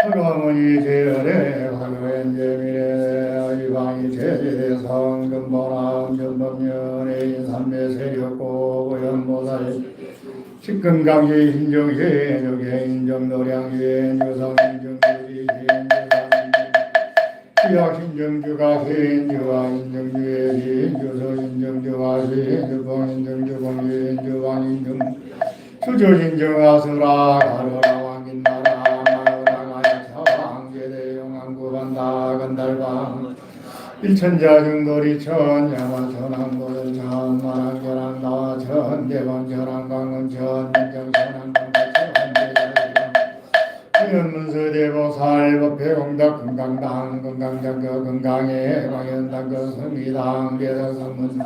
서가모니 제열에 화교연제미래 이방이 제제 성금보람 전범년에 인삼매 세력고 고연보살 식금강지 인정신 요계인정노량신 유성인정주지신 유상인정 지역인정주가신 유아인정주예신 유서인정주가신 유봉인정주봉신 유방인정 수조인정아수라 가로라 왕긴나라 건달방 일천자중돌이천 야마천왕보전 천만왕전왕 나와천 대방전왕 강원천 민정천왕 강대천 대문서대보살 법회공덕 금강당 금강장교 금강해 광연당교 성미당 대덕성문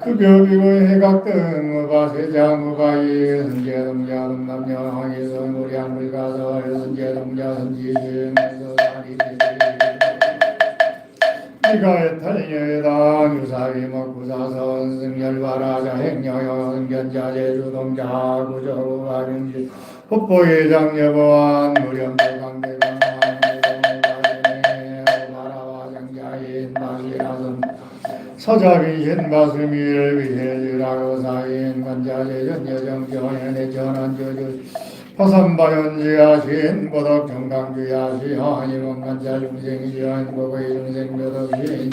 급여비고 해각등 의바세장 의바이 선제동자 동남녀 황해선 우량물가설 선제동자 선지신 이가의 탈녀에당 유사위 먹구사선 승열바라자 행여여 승견자 제주동자 구조우바명지 폭포회장 여보한 무렴도 강대강 바라와 장자인 마시라선 서자빈신 바스밀 위해주라고 사인 관자재전 여정전연의 전환저주 화산바연지하신 보덕 정강주야시 하니원 관자 중생지한 고의 중생묘덕시인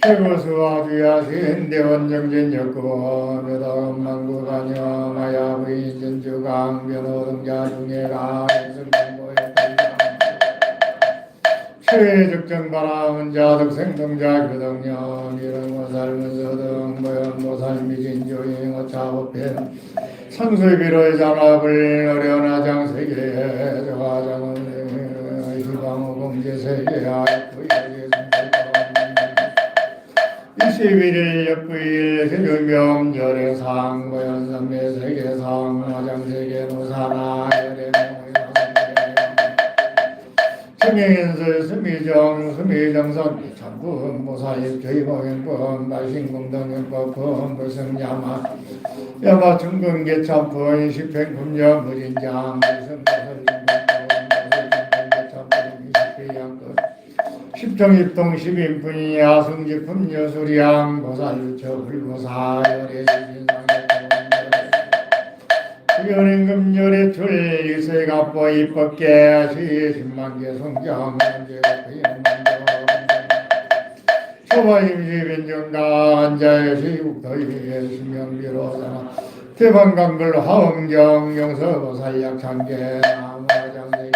최고수화주야신 대원정진 역고 묘덕만구가녀 마야부인 전주강 변호동자 중예가 최적정바라 혼자 덕생동자 교덕년 이런모살문서등 모연모살 미진조잉 어차법편 상수비로의 장합을 어려나장세계 저하장은 희방호공제세계야 21일 역부일 세종명절의상 모연삼매세계상 화장세계 노사나 성행인설 수미정 수미정선 참분 모사일 저희봉행법 말신공동행법 범불성야마 야마 중근계참분 십행품녀 무진장 십정입동 십인분이 야승지품 여수리양 보살유처 불보사 열임금열의 출 일세갑보 입법계 시신만계 성경 초바임시빈정가 한자의 시국더위의 신명비로자나 대방강글 화엄경 영서보살 약창계 나무화장세계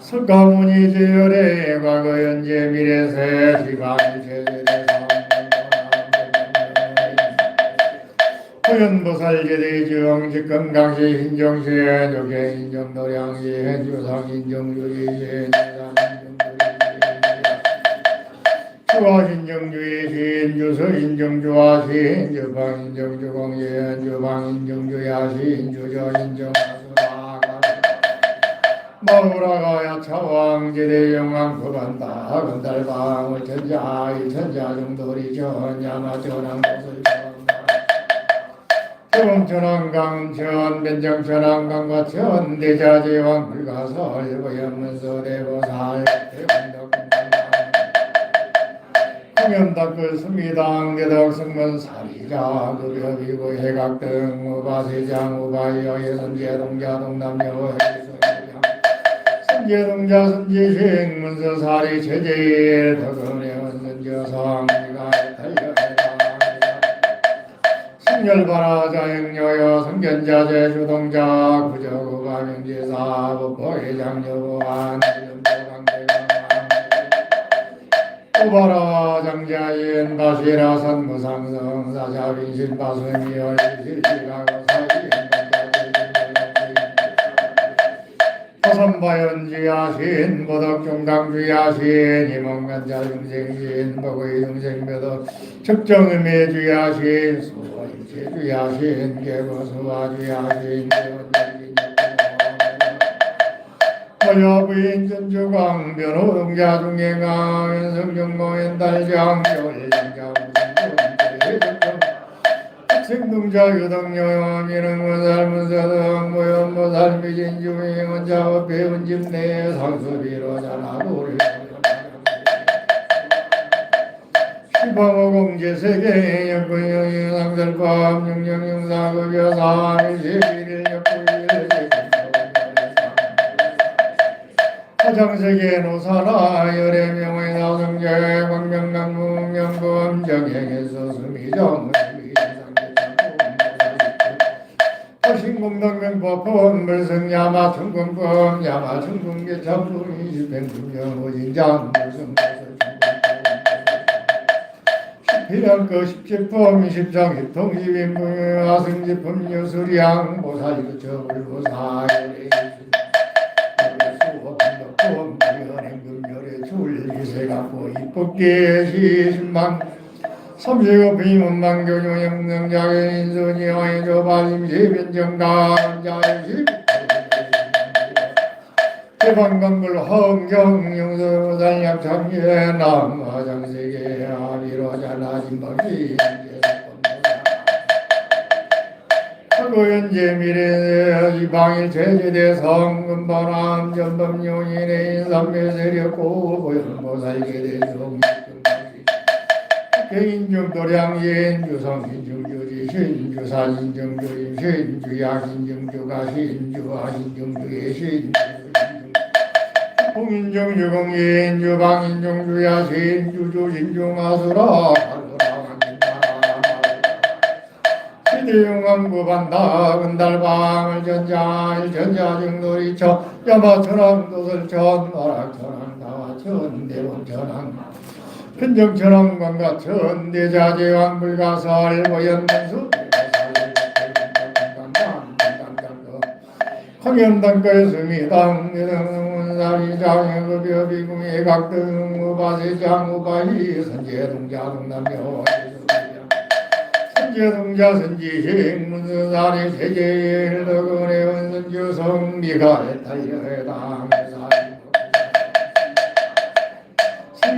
석가모니 제열의 과거연재 미래세 지방이 제제대상 호연보살제대지영 직금강시 인정시엔 요계 인정노량시엔 유상인정주의시엔 주화인정주의시엔 유서인정주화시엔 유방인정주공시엔 유방인정주야시엔 유저인정아수라 마우라가야 차왕제대 영왕 법한다 건달방 울천자 일천자 정도리 전야마전왕 천왕강천 변정천왕강과 천대자제왕 불가설 보현문서 대보살 공연닦을 수미당 대덕승문 사리자 급여비고 해각등 우바세장 우바이여 선제동자 동남여 선제동자 선지식 문서사리 체제일 덕은의 원선저성 미가 달려해라 승열바라자행여여 성견자재 주동자 구저구가명지사 법보회장여보한 우바라 장자인 바시라 선무상성 사자빈신 바수미열 실시가고 사이인 화산바연지야신 보덕종강주야신 임원간자 중생신 법의 중생묘덕 적정음의 수화인 제주야신 계보수화주야신 화야부인 전주광 변호동자 중행강 성정모엔 달장 겨울장자 생동자 유덕녀 미능무살 문서등 무연무살 미진주의 원자와 배운 집내 상수비로 자나고를 시방어공제세계 역구영이 상설법 영영영사급여 사미세비를 역구일 화장세계 노사라 열애명의 나성계 광명강무 명검 정행에서 수미정 신공덕명법법 물승야마 충공법 야마 충공계참품 이십행금령 오진장 물승보설 십필양거 십제법 십장십통 이빈분 아승제품 유수량 보살이그 저불보사 수업법법 연행금열의 줄리세가고 이법계 시신망 삼세고 비문망교조 영능자의 인선이와의 조발임 예변정가자의 대방광불 허경영 용서달약창예 남화장세계 아비로자 나진박이 하고연재 미래 이방일 제제대 성금바람 전범용인의 인삼매세력고 보현보살계대 개인정도량 인주성인중주지 신주산인정주임 신주약인정주가 신주아인정주의 신주 공인정주공인주 방인정주야 신주주 신중하수라 시대용왕구반다 은달방을 전자일전자증놀이처 야마천왕도설천 어락천왕다와 천대원천왕 편정천왕광과 천대자제왕불가설 모연문수 황현단가의 수미당 내등문사리 장애급여 비궁의 각등 우바세장 우바이 선제동자 동남여 선제동자 선지행 문수사리 세계일 덕은의 원선주성 미가의 타이어당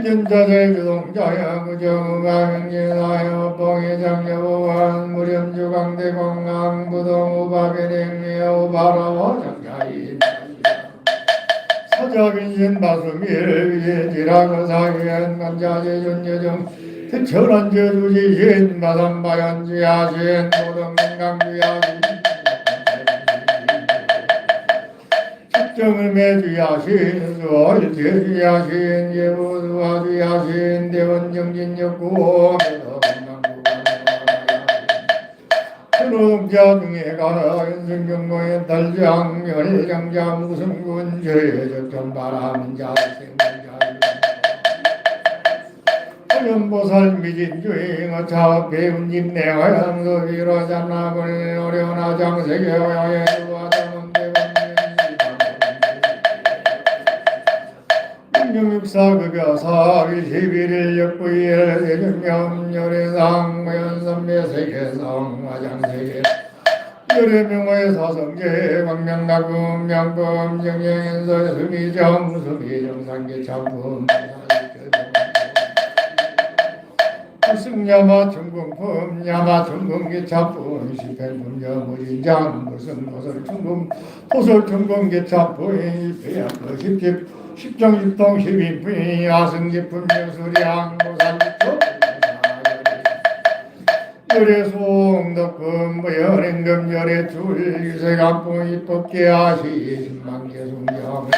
신전자재 주동자야 무정우가명예나여 뻥의장여보한 무렴주강대공강 부동우바베랭미여 우바라와 장자인 사자빈신 바수밀 위지라그 사위엔 간자재존여정 특천한저주지신 바삼바연주야신 모동건강주야신 정을 매주야신 수월제주야신 예보수화주야신 대원정진역구 현호동자 중에 가라 연승경고의 달장 멸장자 무승군 제적전바라문자 생문자 연보살 미진주의 어차 배운님 내화양서 위로자나을 어려나 장세계와의 육사급여사위 시비를 역부일 예정명 열애상 무연선배 세계성 화장세계 열애명의 사성제 광명나금 명금 정행인서 수미정 수미정상계참품 승야마 중궁품 야마 중궁계참품 시팽분여 무진장 무승보설 중궁 토설 중궁계참품 배양거 십집 십정십통 십인분이 아승제품 유수량 모산지초 열애수홍덕금 무연행금 열애줄 유세간풍 입법계하시 신망계승경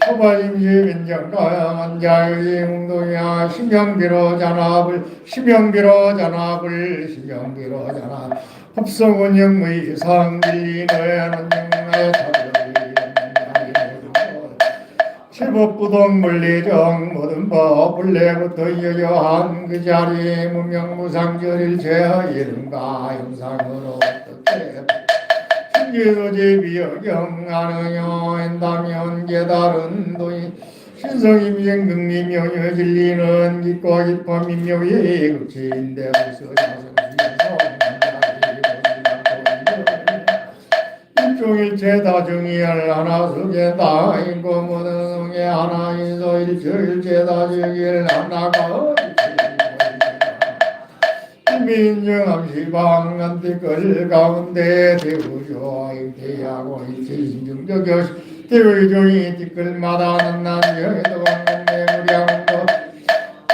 초발임시민정가야만 자유지 웅동이야 심형비로 잔압을 심형비로 잔압을 심형비로 잔압 합성원영의 상길리너야는 영나의 제법부동 물리정 모든 법 본래부터 여여한 그 자리 문명무상절일체하 이름과 영상으로 어떻게 신계도제비여경 안의여 엔다면 깨달은 도인 신성임생극리명여 진리는 기과 기법 민명의 극치인데 벌써 자성시에서 일종일체 다중이열 하나 속에 다인고 모든 성에 하나 인소 일주일체 다중일 하나가 민정암시방난티끌 가운데 대구조아임 대야고 일체신중적여 대의종이 티끌마다 난난여해도 왕건대 무량도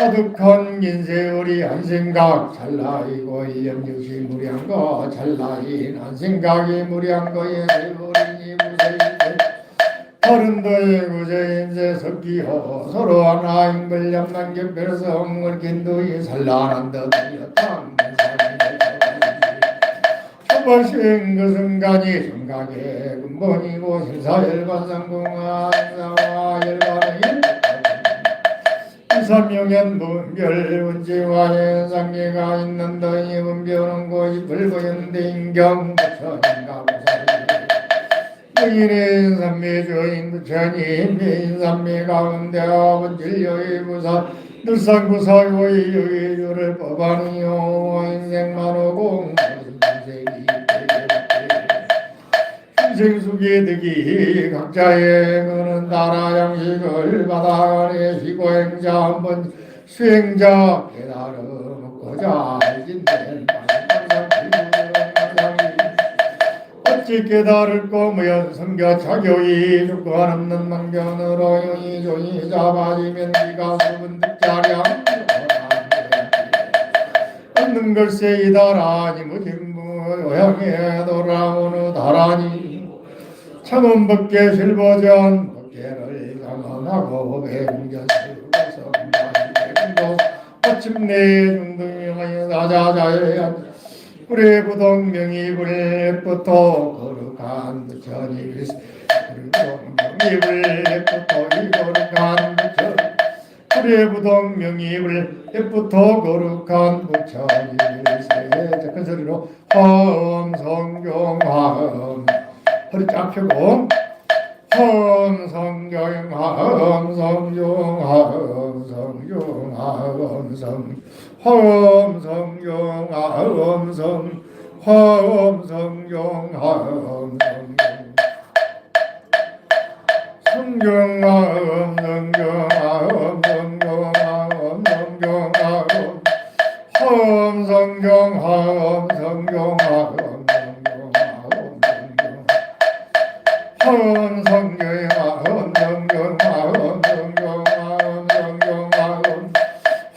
어둑한 인세월이 한생각 찰나이고 일념즉시 무량거 찰나인 한생각이 무량거에 대어린이 무세인세 어른도의 구제인세 석기호 서로 하나인 걸냠난격별에서 엉걸긴도이 산란한 듯이었던 초벌신 그 순간이 정각의 근본이고 신사열반상공화 사와 열반의 이삼용연 문별 운지와의 상계가 있는 더이 문별은 고이 불고연대 인경 부처인가 부사리 의인의 삼매조인 부처님 인삼매 가운데 아번 진료의 부사 늘상구사고의 여의주를 법하니요 인생만오공 인생수기 득이 각자의 그는 따라 양식을 받아가네 시고행자 한번 수행자 깨달음고자 진된 어찌 깨달을꼬 무연 성교 자교이 주권 없는 망견으로 용이 종이 잡아지면 기가 수분 득자량 없는 걸세 이다라니 무진무 요양에 돌아오는 다라니 참음법계 실보전 법계를 감언하고 배웅견수고서 공부하시고 마침내 중등명하여 나자자의 불의 부동명이불부터 거룩한 부처니 부동명이불부터 거룩한 부처 불의 부동명이불부터 거룩한 부처니 큰 소리로 화엄성경 화엄 허리 쫙 펴고 화엄성경 화엄성경 화엄성경 화엄성 화엄성경 화엄성 화엄성경 화엄성 성경 화엄성경 화엄성경 화엄성경 화엄성경 화엄성경 화엄성경 화엄성경 화엄성경 화엄성경 화엄성경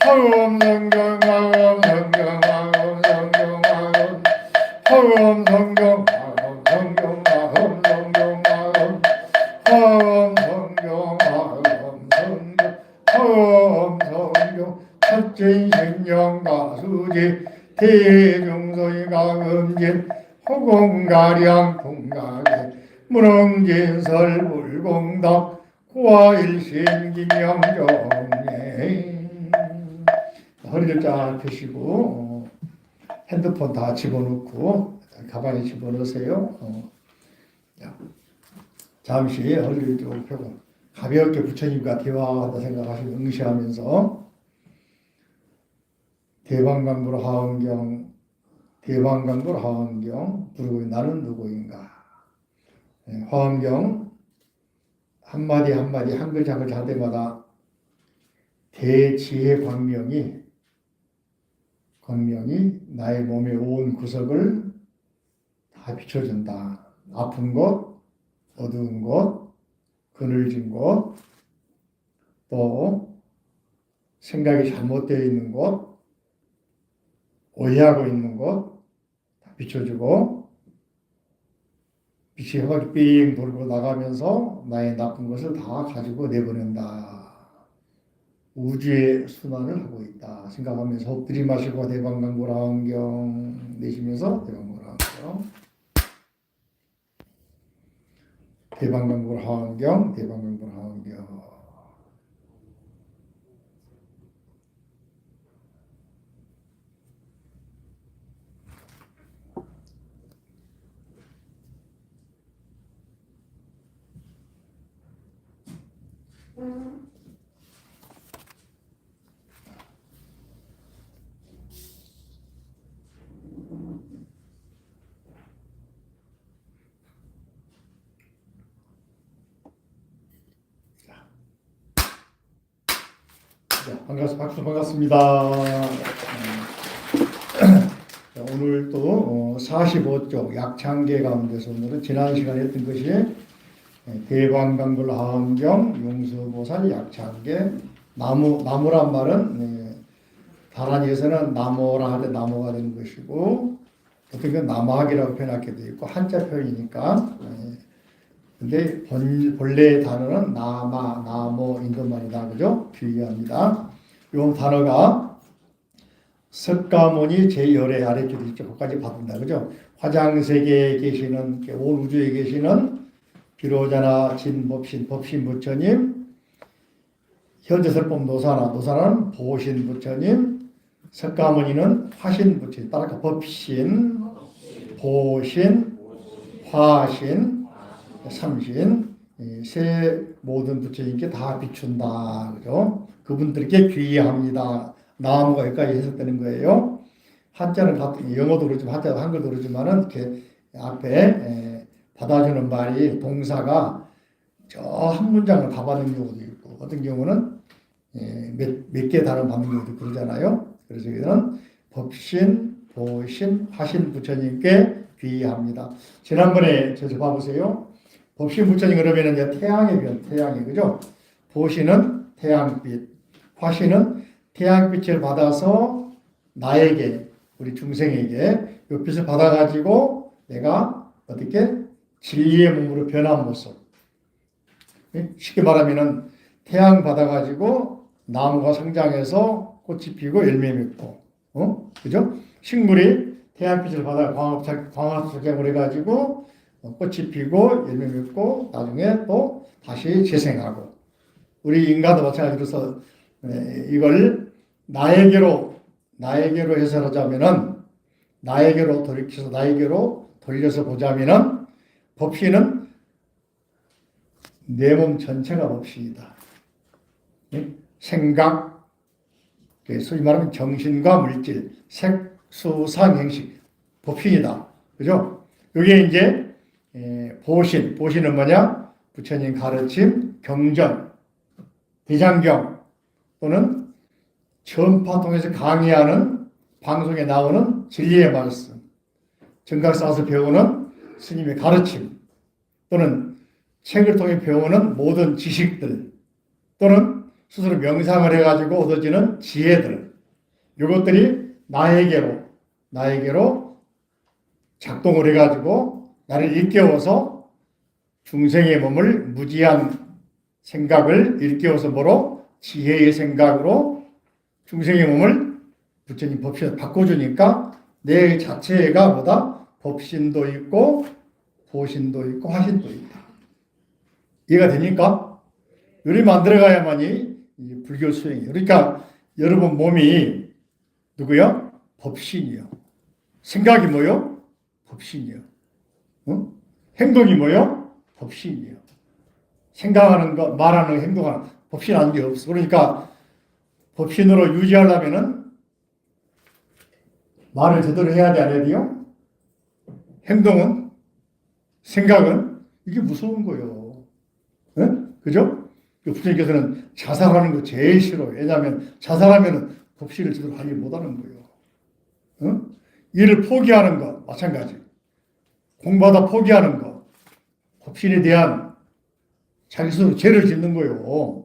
화엄성경 화엄성경 화엄성경 화엄성경 화엄성경 화엄성경 화엄성경 화엄성경 첫진신령 가수지 대중소위 가음진 호공가량 공가계 무릉진설 물공덕 고아일신 김영종예 허리를 쫙 펴시고 핸드폰 다 집어넣고 가방에 집어넣으세요. 잠시 허리를 쭉 펴고 가볍게 부처님과 대화한다 생각하시고 응시하면서 대방강불 하은경 대방강불 하은경 부르고 나는 누구인가. 화엄경 한마디 한마디 한 글자 한 글자 할 때마다 대지혜 광명이 나의 몸의 온 구석을 다 비춰준다. 아픈 것, 어두운 것, 그늘진 것, 또 생각이 잘못되어 있는 것, 오해하고 있는 것 다 비춰주고 빛이 한 바퀴 삥 돌고 나가면서 나의 나쁜 것을 다 가지고 내보낸다. 우주의 순환을 하고 있다. 생각하면서 호흡 들이마시고 대방강불하은경 내쉬면서 대방강불하은경 대방강불하은경 대방강불하은경 박수 반갑습니다. 45쪽 약창계 가운데서 오늘은 지난 시간에 했던 것이 대방강불하원경 용수보살 약창계 나무란 말은 다란이에서는 나무라 하되 나무가 되는 것이고 어떤 건 나무학이라고 표현하게 되어 있고 한자 표현이니까 근데 본래의 단어는 나무 인도말이다 그죠? 주의합니다. 이 단어가 석가모니 제1의 아래쪽에 있죠. 거기까지 받는다 그죠? 화장세계에 계시는 온 우주에 계시는 비로자나 진법신 법신 부처님, 현재설법 노사나는 보신 부처님, 석가모니는 화신 부처님. 따라서 법신, 보신, 화신, 삼신 세 모든 부처님께 다 비춘다 그죠? 그분들께 귀의합니다. 나무가 여기까지 해석되는 거예요. 한자는 같은 영어도 그렇지만 한자도 한글도 그렇지만은 이렇게 앞에 받아주는 말이 동사가 저 한 문장을 다 받는 경우도 있고 어떤 경우는 몇 개 단어 받는 경우도 그러잖아요. 그래서 여기는 법신, 보신, 화신 부처님께 귀의합니다. 지난번에 저 봐보세요. 법신 부처님 그러면은 이제 태양이 그죠? 보신은 태양빛, 화신은 태양빛을 받아서 나에게 우리 중생에게 이 빛을 받아가지고 내가 어떻게 진리의 몸으로 변한 모습. 쉽게 말하면은 태양 받아가지고 나무가 성장해서 꽃이 피고 열매 맺고, 그죠? 식물이 태양빛을 받아 광합 작용을 해가지고 꽃이 피고 열매 맺고 나중에 또 다시 재생하고 우리 인간도 마찬가지로서 이걸 나에게로 해석하자면은 나에게로 돌려서 보자면은 법신은 내 몸 전체가 법신이다. 생각, 소위 말하면 정신과 물질, 색, 수, 상, 행식 법신이다. 그죠? 이게 이제 보신은 뭐냐? 부처님 가르침, 경전, 대장경 또는 전파 통해서 강의하는 방송에 나오는 진리의 말씀, 정각 쌓아서 배우는 스님의 가르침 또는 책을 통해 배우는 모든 지식들 또는 스스로 명상을 해가지고 얻어지는 지혜들 이것들이 나에게로 작동을 해가지고 나를 일깨워서 중생의 몸을 무지한 생각을 일깨워서 뭐로? 지혜의 생각으로 중생의 몸을 부처님 법신을 바꿔주니까 내 자체가 뭐다? 법신도 있고 보신도 있고 화신도 있다. 이해가 됩니까? 요리 만들어가야만이 불교 수행이에요. 그러니까 여러분 몸이 누구요? 법신이요. 생각이 뭐요? 법신이요. 행동이 뭐요? 법신이요. 생각하는 거, 말하는 거, 행동하는 거, 법신 아닌 게 없어. 그러니까 법신으로 유지하려면은 말을 제대로 해야 돼, 안 해야 돼요? 행동은, 생각은 이게 무서운 거예요. 그죠? 부처님께서는 자살하는 거 제일 싫어요. 왜냐하면 자살하면 법신을 제대로 관리 못하는 거예요. 일을 포기하는 거 마찬가지. 공부하다 포기하는 거, 법신에 대한 자기 스스로 죄를 짓는 거예요.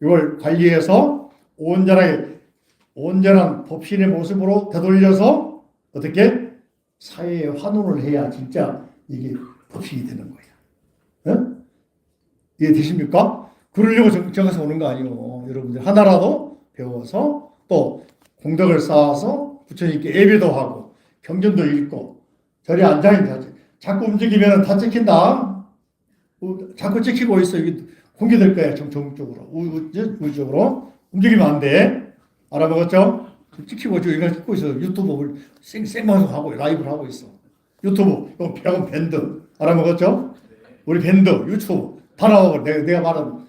이걸 관리해서 온전한 법신의 모습으로 되돌려서 어떻게 사회에 환원을 해야 진짜 이게 법신이 되는 거예요. 이해되십니까? 그러려고 정해서 오는 거 아니에요. 여러분들 하나라도 배워서 또 공덕을 쌓아서 부처님께 예배도 하고 경전도 읽고 절에 앉아있는 자꾸 움직이면 다 찍힌다. 자꾸 찍히고 있어. 이게 공개될 거야. 정적으로. 우주적으로. 움직이면 안 돼. 알아먹었죠? 찍히고 이거 찍고 있어. 유튜브 생방송 하고 라이브를 하고 있어. 유튜브. 이건 밴드. 알아먹었죠? 우리 밴드, 유튜브. 다 나오고 내가 말은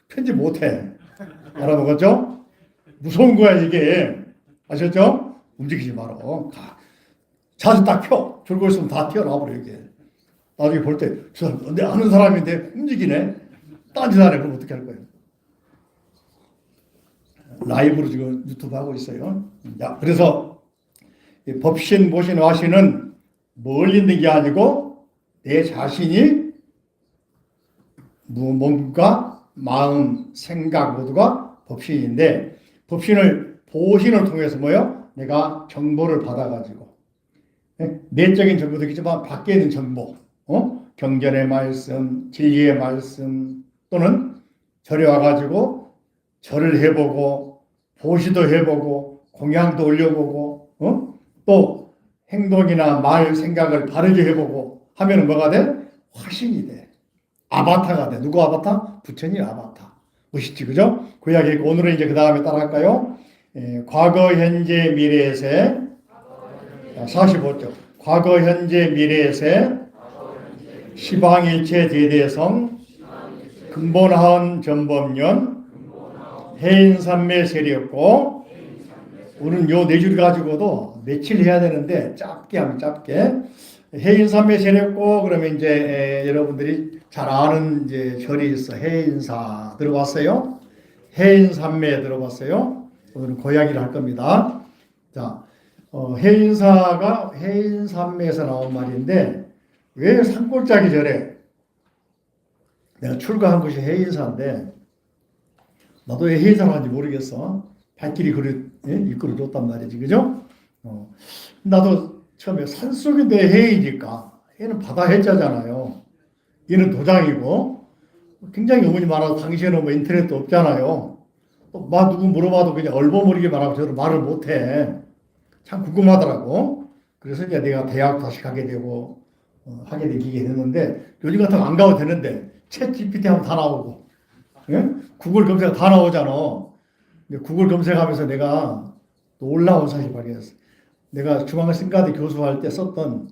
편집 못해. 알아먹었죠? 무서운 거야 이게. 아셨죠? 움직이지 마라. 자주 딱 펴. 졸고 있으면 다 튀어나와버려 이게. 나중에 볼 때 저 사람 내 아는 사람인데 움직이네. 딴짓하네. 그럼 어떻게 할 거예요? 라이브로 지금 유튜브 하고 있어요. 야, 그래서 법신, 모신, 와신은 멀리 있는 게 아니고 내 자신이 몸과 마음, 생각 모두가 법신인데 법신을 보신을 통해서 뭐요? 내가 정보를 받아가지고 내적인 정보도 있지만 밖에 있는 정보, 경전의 말씀, 진리의 말씀 또는 절에 와가지고 절을 해보고 보시도 해보고 공양도 올려보고 또 행동이나 말 생각을 바르게 해보고 하면 뭐가 돼? 화신이 돼. 아바타가 돼. 누구 아바타? 부처님 아바타. 멋있지, 그죠? 그 이야기. 오늘은 이제 그 다음에 따라갈까요? 과거, 현재, 미래에세 45쪽. 과거, 현재, 미래에세 시방일체 대대성 근본하은 전범년 해인산매 세력고 오늘 요 네 줄 가지고도 며칠 해야 되는데 짧게 하면 짧게 해인산매 세력고 그러면 이제 여러분들이 잘 아는 이제 절이 있어. 해인사 들어봤어요? 해인산매 들어봤어요? 오늘은 그 이야기를 할 겁니다. 자, 해인사가 해인산매에서 나온 말인데 왜 산골짜기 절에 내가 출가한 것이 해인사인데 나도 왜 해인사를 하는지 모르겠어. 발길이 이끌어줬단 말이지, 그죠? 나도 처음에 산속인데 해이니까 해는 바다 해자잖아요. 얘는 도장이고 굉장히 어머니 말하고 당시에는 뭐 인터넷도 없잖아요. 또 누구 물어봐도 그냥 얼버무리게 말하고 저도 말을 못해. 참 궁금하더라고. 그래서 이제 내가 대학 다시 가게 되고 하게 되기게 됐는데 요즘 같으면 안 가도 되는데 챗 GPT 하면 다 나오고 구글 검색 다 나오잖아. 구글 검색하면서 내가 놀라운 사실 발견했어. 내가 중앙성가대 교수할 때 썼던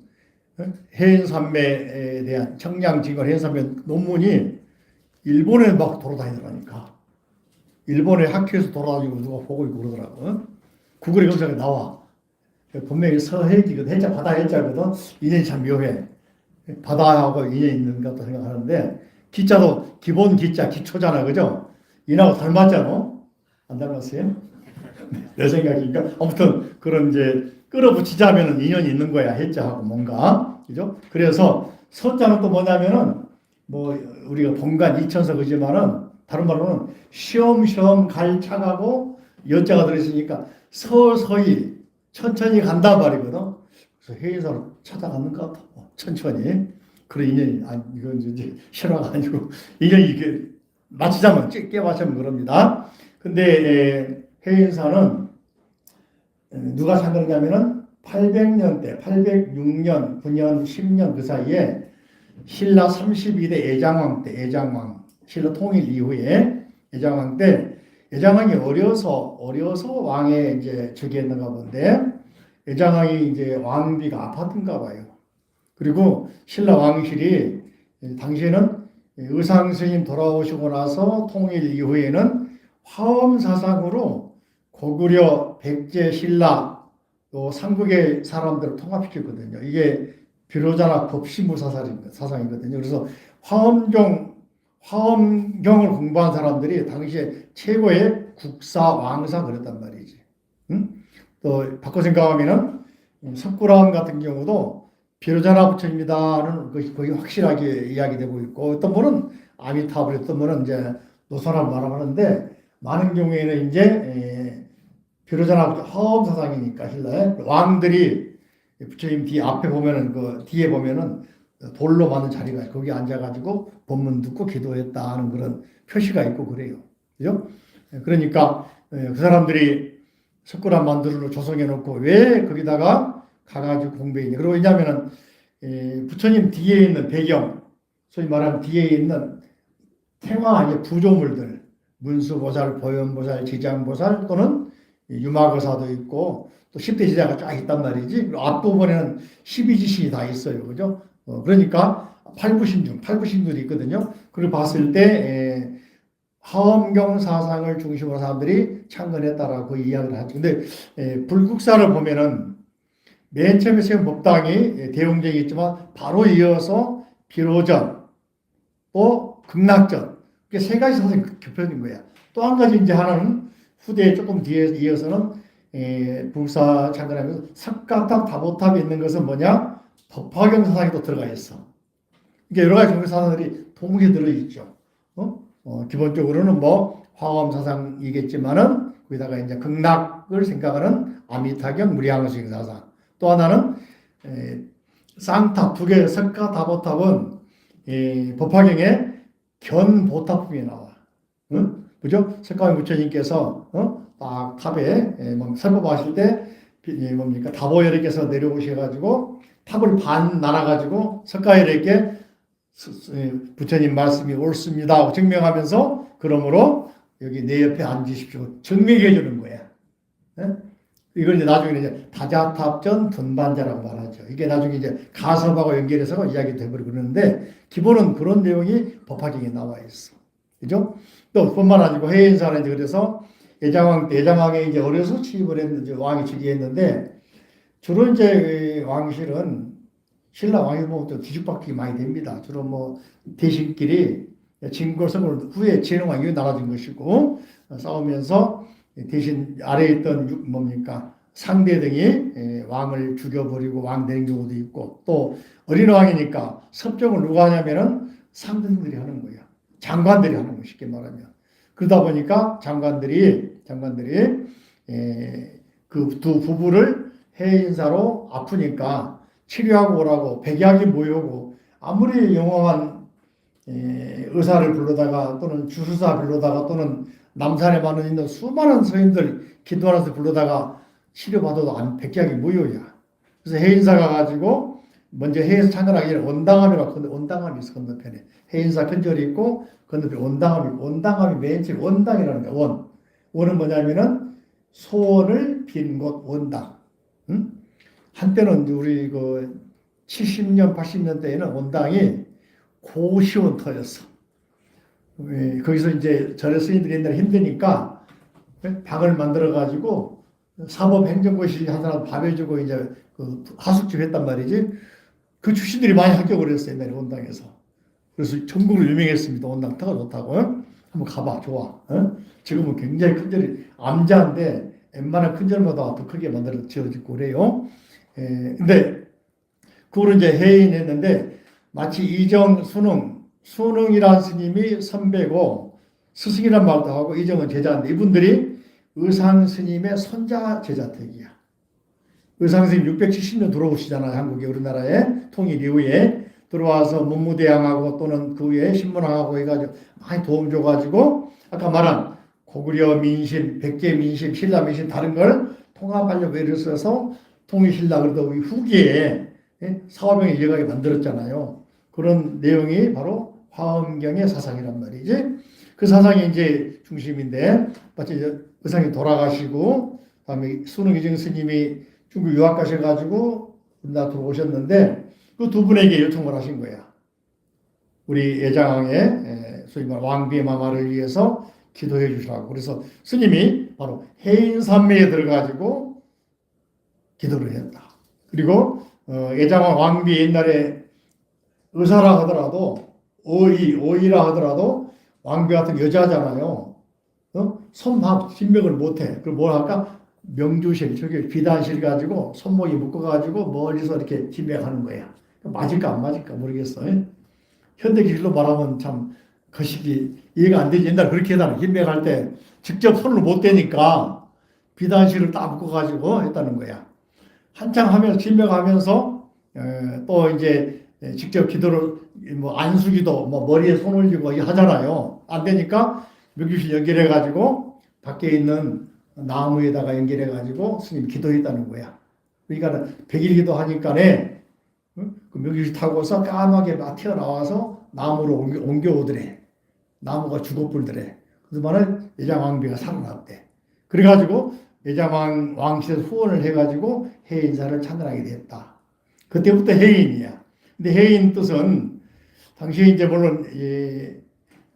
해인산매에 대한 청량지걸 해인산매 논문이 일본에 막 돌아다니더라니까. 일본의 학회에서 돌아다니고 누가 보고 있고 그러더라고. 구글에 검색에 나와. 분명히 서해지거든. 해자 바다 해자거든. 인연이 참 묘해. 바다하고 인연이 있는 것 같다 생각하는데 기자도 기본 기자 기초잖아, 그죠? 인하고 닮았잖아. 안 닮았어요? 내 생각이니까 아무튼 그런 이제 끌어붙이자면은 인연이 있는 거야. 해자하고 뭔가 그죠? 그래서 서자는 또 뭐냐면은 뭐 우리가 본관 이천서 그지만은 다른 말로는 시험시험 갈 차가고 여자가 들어있으니까 서서히 천천히 간다 말이거든. 그래서 해인사를 찾아가는 것 같아. 천천히. 그런 인연이 이건 이제 실화가 아니고 인연이 이게 맞추자면 깨맞추면 그럽니다. 근데 해인사는 누가 창건했냐면은 800년대, 806년, 9년, 10년 그 사이에 신라 32대 애장왕 때, 애장왕, 신라 통일 이후에 애장왕 때, 애장왕이 어려서 왕에 이제 즉위했는가 본데, 애장왕이 이제 왕비가 아팠던가 봐요. 그리고 신라 왕실이 당시에는 의상 스님 돌아오시고 나서 통일 이후에는 화엄 사상으로 고구려, 백제, 신라 또 삼국의 사람들을 통합시켰거든요. 이게 비로자나 법신부 사상이거든요. 그래서 화엄경을 공부한 사람들이 당시에 최고의 국사, 왕사 그랬단 말이지. 또 바꿔 생각하면은 석굴암 같은 경우도 비로자나 부처입니다는 거기 확실하게 이야기되고 있고 어떤 분은 아미타불, 어떤 분은 이제 노선을 말하는데 많은 경우에는 이제 비로자나 화엄 사상이니까 신라에 왕들이 부처님 뒤 앞에 보면은 그 뒤에 보면은 돌로 만든 자리가 거기 앉아가지고 법문 듣고 기도했다 하는 그런 표시가 있고 그래요. 그죠? 그러니까 그 사람들이 석굴암 만들어 조성해 놓고 왜 거기다가 가가지고 공부했냐. 그리고 왜냐하면은 부처님 뒤에 있는 배경, 소위 말하는 뒤에 있는 태화 이제 부조물들, 문수보살, 보현보살, 지장보살 또는 유마거사도 있고 또 10대 지자가 쫙 있단 말이지. 그리고 앞부분에는 12지신이 다 있어요. 그죠? 그러니까 팔부신들이 있거든요. 그걸 봤을 때 하엄경 사상을 중심으로 사람들이 창건했다라고 그 이야기를 하죠. 근데 불국사를 보면은 맨 처음에 세운 법당이 대웅정이 있지만 바로 이어서 비로전 또 극락전 이게 세 가지 사상이 겹쳐진 거야. 또 한 가지 이제 하나는 후대에 조금 뒤에 이어서는 부사 창건하면서 석가탑, 다보탑에 있는 것은 뭐냐? 법화경 사상이 또 들어가 있어. 이게 여러 가지 종교 사상들이 동시에 들어있죠. 기본적으로는 뭐 화엄 사상이겠지만은 거기다가 이제 극락을 생각하는 아미타경, 무량의식 사상. 또 하나는 쌍탑 두 개, 석가 다보탑은 법화경에 견보탑품이 나와. 응? 그죠? 석가모니 부처님께서 딱 탑에 설법하실 때 뭡니까? 다보열에께서 내려오셔가지고 탑을 반 나눠가지고 석가열에게 부처님 말씀이 옳습니다 증명하면서 그러므로 여기 내 옆에 앉으십시오 증명해 주는 거야. 이걸 이제 나중에 이제 다자탑전 분반자라고 말하죠. 이게 나중에 이제 가섭하고 연결해서 이야기 되버리고 그러는데 기본은 그런 내용이 법화경에 나와 있어. 그죠? 또 뿐만 아니고 해인사는 이제 그래서 예장왕에 이제 어려서 취입을 했는데 왕이 즉위했는데 주로 이제 왕실은 신라 왕이 보면 좀 뒤죽박죽이 많이 됩니다. 주로 뭐 대신끼리 진골성을 후에 진흥왕이 나눠진 것이고 싸우면서 대신 아래에 있던 뭡니까 상대 등이 왕을 죽여버리고 왕 되는 경우도 있고 또 어린 왕이니까 섭정을 누가 하냐면은 상등들이 하는 거예요. 장관들이 하는 거예요. 쉽게 말하면. 그러다 보니까 장관들이 그 두 부부를 해인사로 아프니까 치료하고 오라고 백약이 모여오고 아무리 영험한 의사를 불러다가 또는 주수사 불러다가 또는 남산에 많은 있는 수많은 서인들 기도하면서 불러다가 치료받아도 백약이 무효야. 그래서 해인사가 가지고 먼저 해에서 창건하기 전에 원당함이라고 원당함이 있어 건너편에 해인사 근절이 있고 건너편에 원당함이 맨 처음 원당이라는 거야. 원은 뭐냐면은 소원을 빈 곳 원당. 응? 한때는 우리 그 70년 80년대에는 원당이 고시원터였어. 거기서 이제 절에 스님들이 옛날에 힘드니까 방을 만들어 가지고 사법행정고시 한 사람 밥 해주고 이제 그 하숙집 했단 말이지. 그 출신들이 많이 합격을 했어요. 옛날에 원당에서. 그래서 전국으로 유명했습니다. 원당터가 좋다고. 한번 가봐. 좋아. 지금은 굉장히 큰 절이 암자인데 웬만한 큰 절보다 더 크게 만들어 지어지고 그래요. 근데 그걸 이제 해인했는데 마치 이정 순응이라는 스님이 선배고 스승이란 말도 하고 이정은 제자인데 이분들이 의상 스님의 손자 제자택이야. 의상 스님 670년 들어오시잖아요. 한국에 우리나라에 통일 이후에 들어와서 문무대왕하고 또는 그 위에 신문왕하고 해가지고 많이 도움 줘가지고 아까 말한 고구려 민심, 백제 민심, 신라 민심 다른 걸 통합하려고 애를 써서 통일신라 그러다 후기에 사화병이 이어가게 만들었잖아요. 그런 내용이 바로 화엄경의 사상이란 말이지. 그 사상이 이제 중심인데 마치 의상이 돌아가시고 다음에 순응이정 스님이 중국 유학 가셔가지고 우리나라 들어오셨는데 그 두 분에게 요청을 하신 거야. 우리 예장왕의 소위 말 왕비의 마마를 위해서 기도해 주시라고. 그래서 스님이 바로 해인산매에 들어가지고 기도를 했다. 그리고 예장왕 왕비 옛날에 의사라 하더라도 어이라 하더라도 왕비 같은 여자잖아요. 손밥 진맥을 못해. 그럼 뭘 할까? 명주실 저기 비단실 가지고 손목이 묶어가지고 멀리서 이렇게 진맥하는 거야. 맞을까 안 맞을까 모르겠어. 현대 기술로 말하면 참 거시기 이해가 안 되지. 옛날 그렇게 해달라. 진맥할 때 직접 손을 못 대니까 비단실을 딱 묶어가지고 했다는 거야. 한창 하면서 진맥하면서 또 이제 직접 기도를 뭐 안수기도 뭐 머리에 손 올리고 하잖아요. 안 되니까 명주실 연결해가지고 밖에 있는 나무에다가 연결해가지고 스님 기도했다는 거야. 그러니까 100일 기도하니까네 그 명주실 타고서 까맣게 막 튀어나와서 나무로 옮겨오더래. 나무가 죽어불더래. 그동안은 예장왕비가 살아났대. 그래가지고 예장왕 왕실에서 후원을 해가지고 해인사를 찬양하게 됐다. 그때부터 해인이야. 근데 해인 뜻은 당시에 이제 물론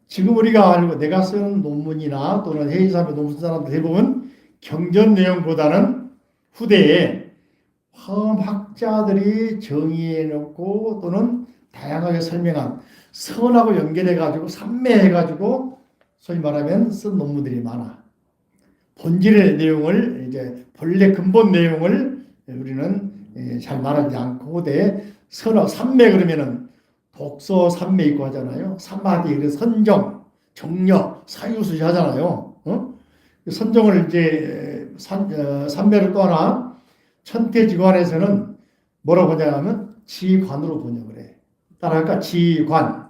지금 우리가 알고 내가 쓰는 논문이나 또는 해인사의 논문 쓴 사람들 대부분 경전 내용보다는 후대에 화엄학자들이 정의해놓고 또는 다양하게 설명한 선하고 연결해가지고 산매해가지고 소위 말하면 쓴 논문들이 많아. 본질의 내용을 이제 본래 근본 내용을 우리는 잘 말하지 않고 후대에 선어 삼매 그러면은 독서 삼매 있고 하잖아요. 삼마디 그래서 선정, 정력, 사유수시 하잖아요. 선정을 이제 삼매를 또 하나 천태지관에서는 뭐라고 번역하면 지관으로 번역을 해. 따라할까? 지관.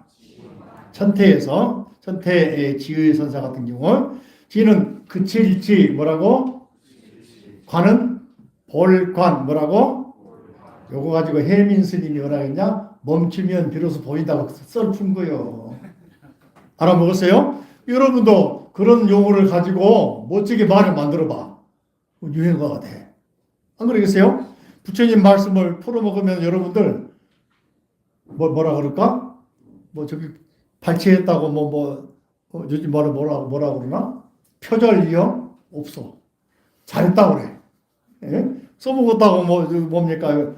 천태의 지의 선사 같은 경우 지는 그칠지 뭐라고? 관은 볼관 뭐라고? 요거 가지고 해민 스님이 뭐라 했냐? 멈추면 비로소 보인다고 썰푼 거요. 알아먹었어요? 여러분도 그런 용어를 가지고 멋지게 말을 만들어봐. 유행어가 돼. 안 그러겠어요? 부처님 말씀을 풀어먹으면 여러분들 뭐라 그럴까? 뭐 저기 발췌했다고 요즘 뭐라 그러나? 표절이요? 없어. 잘했다고 그래. 예? 써먹었다고 뭡니까?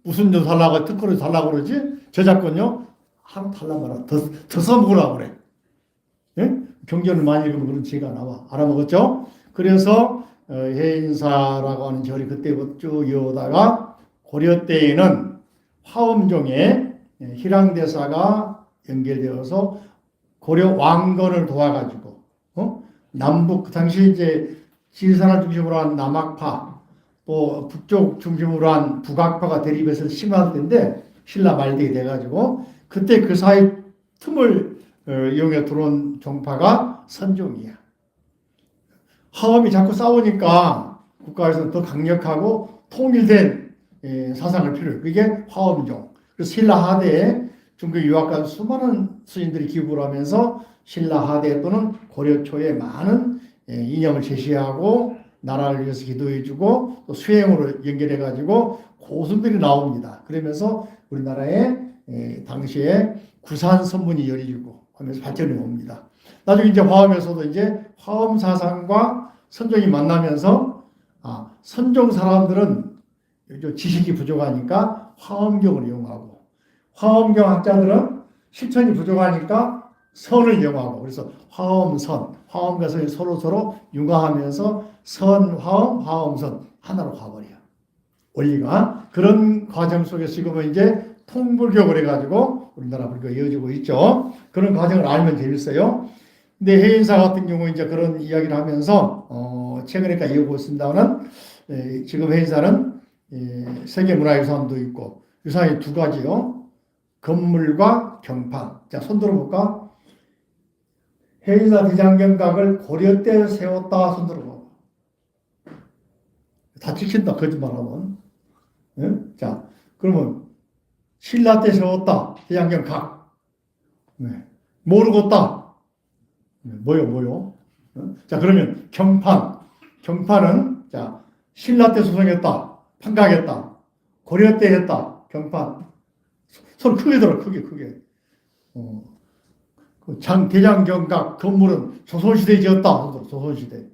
무슨 좀 달라고 특허를 달라고 그러지? 저작권요? 하루 달라고 하라. 더 써먹으라고 그래. 예? 경전을 많이 읽으면 그런 지가 나와. 알아먹었죠? 그래서 해인사라고 하는 절이 그때부터 쭉 이어오다가 고려 때에는 화엄종에 희랑대사가 연결되어서 고려 왕건을 도와가지고 남북 그 당시 이제 지리산을 중심으로 한 남학파 또 북쪽 중심으로 한 북학파가 대립해서 심할 때인데 신라 말대에 돼가지고 그때 그 사이 틈을 이용해 들어온 종파가 선종이야. 화엄이 자꾸 싸우니까 국가에서 더 강력하고 통일된 사상을 필요해. 그게 화엄종. 그래서 신라 하대에 중국 유학간 수많은 스님들이 기부를 하면서 신라 하대 또는 고려 초에 많은 이념을 제시하고 나라를 위해서 기도해주고 또 수행으로 연결해가지고 고승들이 나옵니다. 그러면서 우리나라에 당시에 구산 선문이 열리고 하면서 발전이 옵니다. 나중에 이제 화엄에서도 이제 화엄 사상과 선종이 만나면서 선종 사람들은 지식이 부족하니까 화엄경을 이용하고 화엄경 학자들은 실천이 부족하니까 선을 이용하고 그래서 화엄선, 화엄과 선이 서로 융화하면서 선화엄, 화엄선 하나로 가버려. 원리가 그런 과정 속에서 지금은 이제 통불교를 해가지고 우리나라 불교가 이어지고 있죠. 그런 과정을 알면 재밌어요. 근데 해인사 같은 경우 이제 그런 이야기를 하면서 최근에까지 이어오고 있습니다만 지금 해인사는 세계문화유산도 있고 유산이 두 가지요. 건물과 경판. 자, 손 들어볼까? 해인사 대장경각을 고려 때 세웠다. 손 들어봐. 다 지킨다. 거짓말하면. 네? 자, 그러면 신라 때 세웠다. 대장경각. 네. 모르겠다. 네. 뭐요? 자, 그러면 경판. 경판은 자 신라 때 소송했다. 판각했다. 고려 때 했다. 경판. 소리 크게 들어. 크게. 대장경각 건물은 조선시대에 지었다. 조선시대.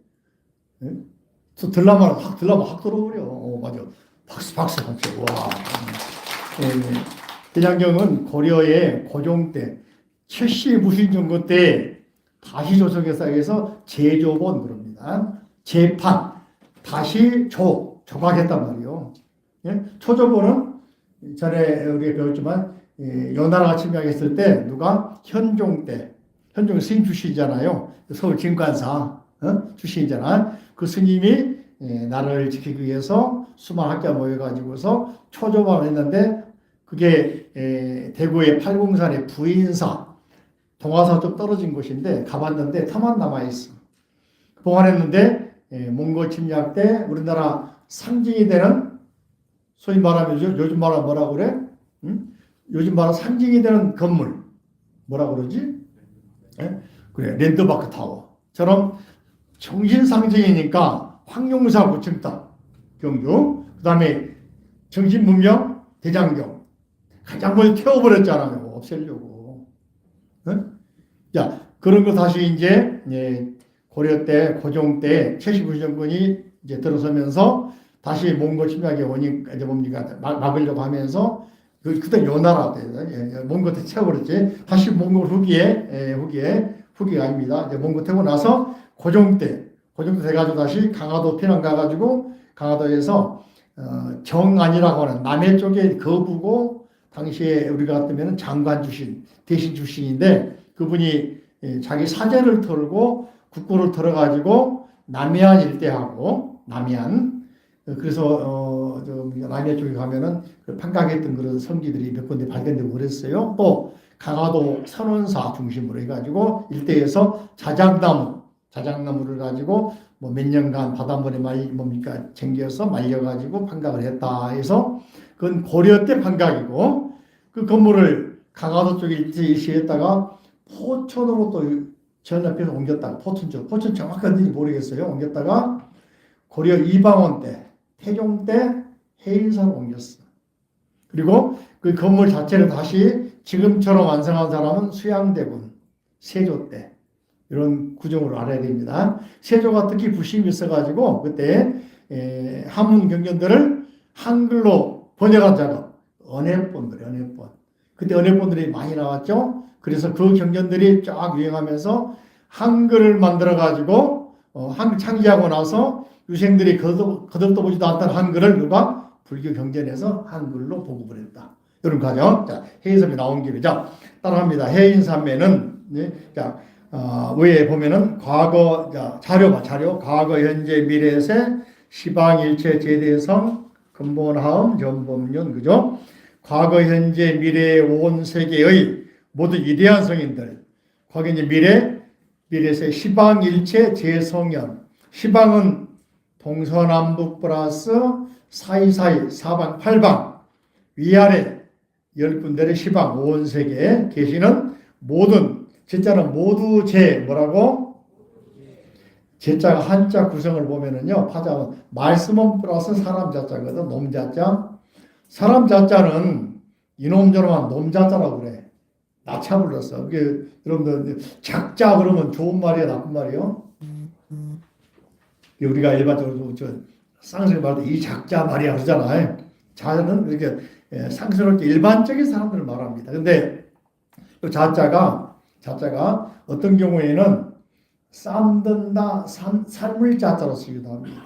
예? 들라면 확 들어버려. 맞아. 박수. 와. 대장경은 고려의 고종 때, 최씨 무신정권 때 다시 조정해서 해서 제조본 그럽니다. 재판, 다시 조각했단 말이에요. 예? 초조본은 전에 우리가 배웠지만 요나라가 침략했을 때 누가 현종 스님 출신이잖아요. 서울 진관사 출신이잖아. 그 스님이 나라를 지키기 위해서 수많은 학자 모여가지고서 초조반을 했는데 그게 대구의 팔공산의 부인사 동화사 좀 떨어진 곳인데 가봤는데 터만 남아있어. 봉안했는데 몽골 침략 때 우리나라 상징이 되는 소위 말하면 요즘 말하면 뭐라고 그래? 응? 요즘 말하면 상징이 되는 건물 뭐라 그러지? 그래 랜드마크 타워처럼 정신 상징이니까 황룡사 구층탑 경주 그 다음에 정신문명 대장경 가장 먼저 태워버렸잖아요. 없애려고. 자 그런 거 다시 이제 고려 때 고종 때 최씨 정권이 이제 들어서면서 다시 몽골 침략의 원인 이제 뭡니까 막으려고 하면서 그때 요나라 때 몽골 때 채워버렸지. 다시 몽골 후기가 아닙니다. 이제 몽골 태우고 나서 고종 때 그 정도 돼가지고 다시 강화도 피난 가가지고 강화도에서 정안이라고 하는 남해 쪽의 거부고 당시에 우리가 같으면 장관 출신, 대신 출신인데 그분이 자기 사제를 털고 국고를 털어가지고 남해안 일대하고 남해안 그래서 남해 쪽에 가면은 판각했던 그런 성지들이 몇 군데 발견되고 그랬어요. 또 강화도 선원사 중심으로 해가지고 일대에서 자작나무를 가지고 뭐 몇 년간 바닷물에 쟁겨서 말려가지고 판각을 했다 해서 그건 고려 때 판각이고 그 건물을 강화도 쪽에 일시했다가 포천으로 또 전협해서 옮겼다가 포천 정확한 어딘지 모르겠어요. 옮겼다가 고려 이방원 때 태종 때 해인사로 옮겼어. 그리고 그 건물 자체를 다시 지금처럼 완성한 사람은 수양대군 세조 때 이런 구정으로 알아야 됩니다. 세조가 특히 부심이 있어가지고 그때 한문 경전들을 한글로 번역한 작업 언해본들. 그때 언해본들이 많이 나왔죠. 그래서 그 경전들이 쫙 유행하면서 한글을 만들어가지고 한글 창제하고 나서 유생들이 거듭도 보지도 않던 한글을 누가 불교 경전에서 한글로 보급을 했다. 이런 과정. 자, 해인삼매 나온 김에 자 따라합니다. 해인삼매는 자 위에 보면은 과거 자료 과거 현재 미래세 시방일체 제대성 근본하음 전법륜 그죠? 과거 현재 미래 온 세계의 모든 위대한 성인들 과거 현재 미래세 시방일체 제성현 시방은 동서남북 플러스 사이사이 사방 팔방 위아래 10군데의 시방 온 세계에 계시는 모든 제자는 모두 뭐라고? 제자가 한자 구성을 보면은요 파자는 말씀은 플러스 사람 자자거든. 놈 자자. 사람 자자는 이놈 저놈한 놈 자자라고 그래. 나차 불렀어. 그게 여러분들 작자 그러면 좋은 말이야 나쁜 말이요? 우리가 일반적으로 쌍스럽게 말할 때 이 작자 말이야 그러잖아요. 자는 이렇게 상스럽게 일반적인 사람들을 말합니다. 근데 또 자자가 어떤 경우에는 쌈든다 삶을 자자로 쓰기도 합니다.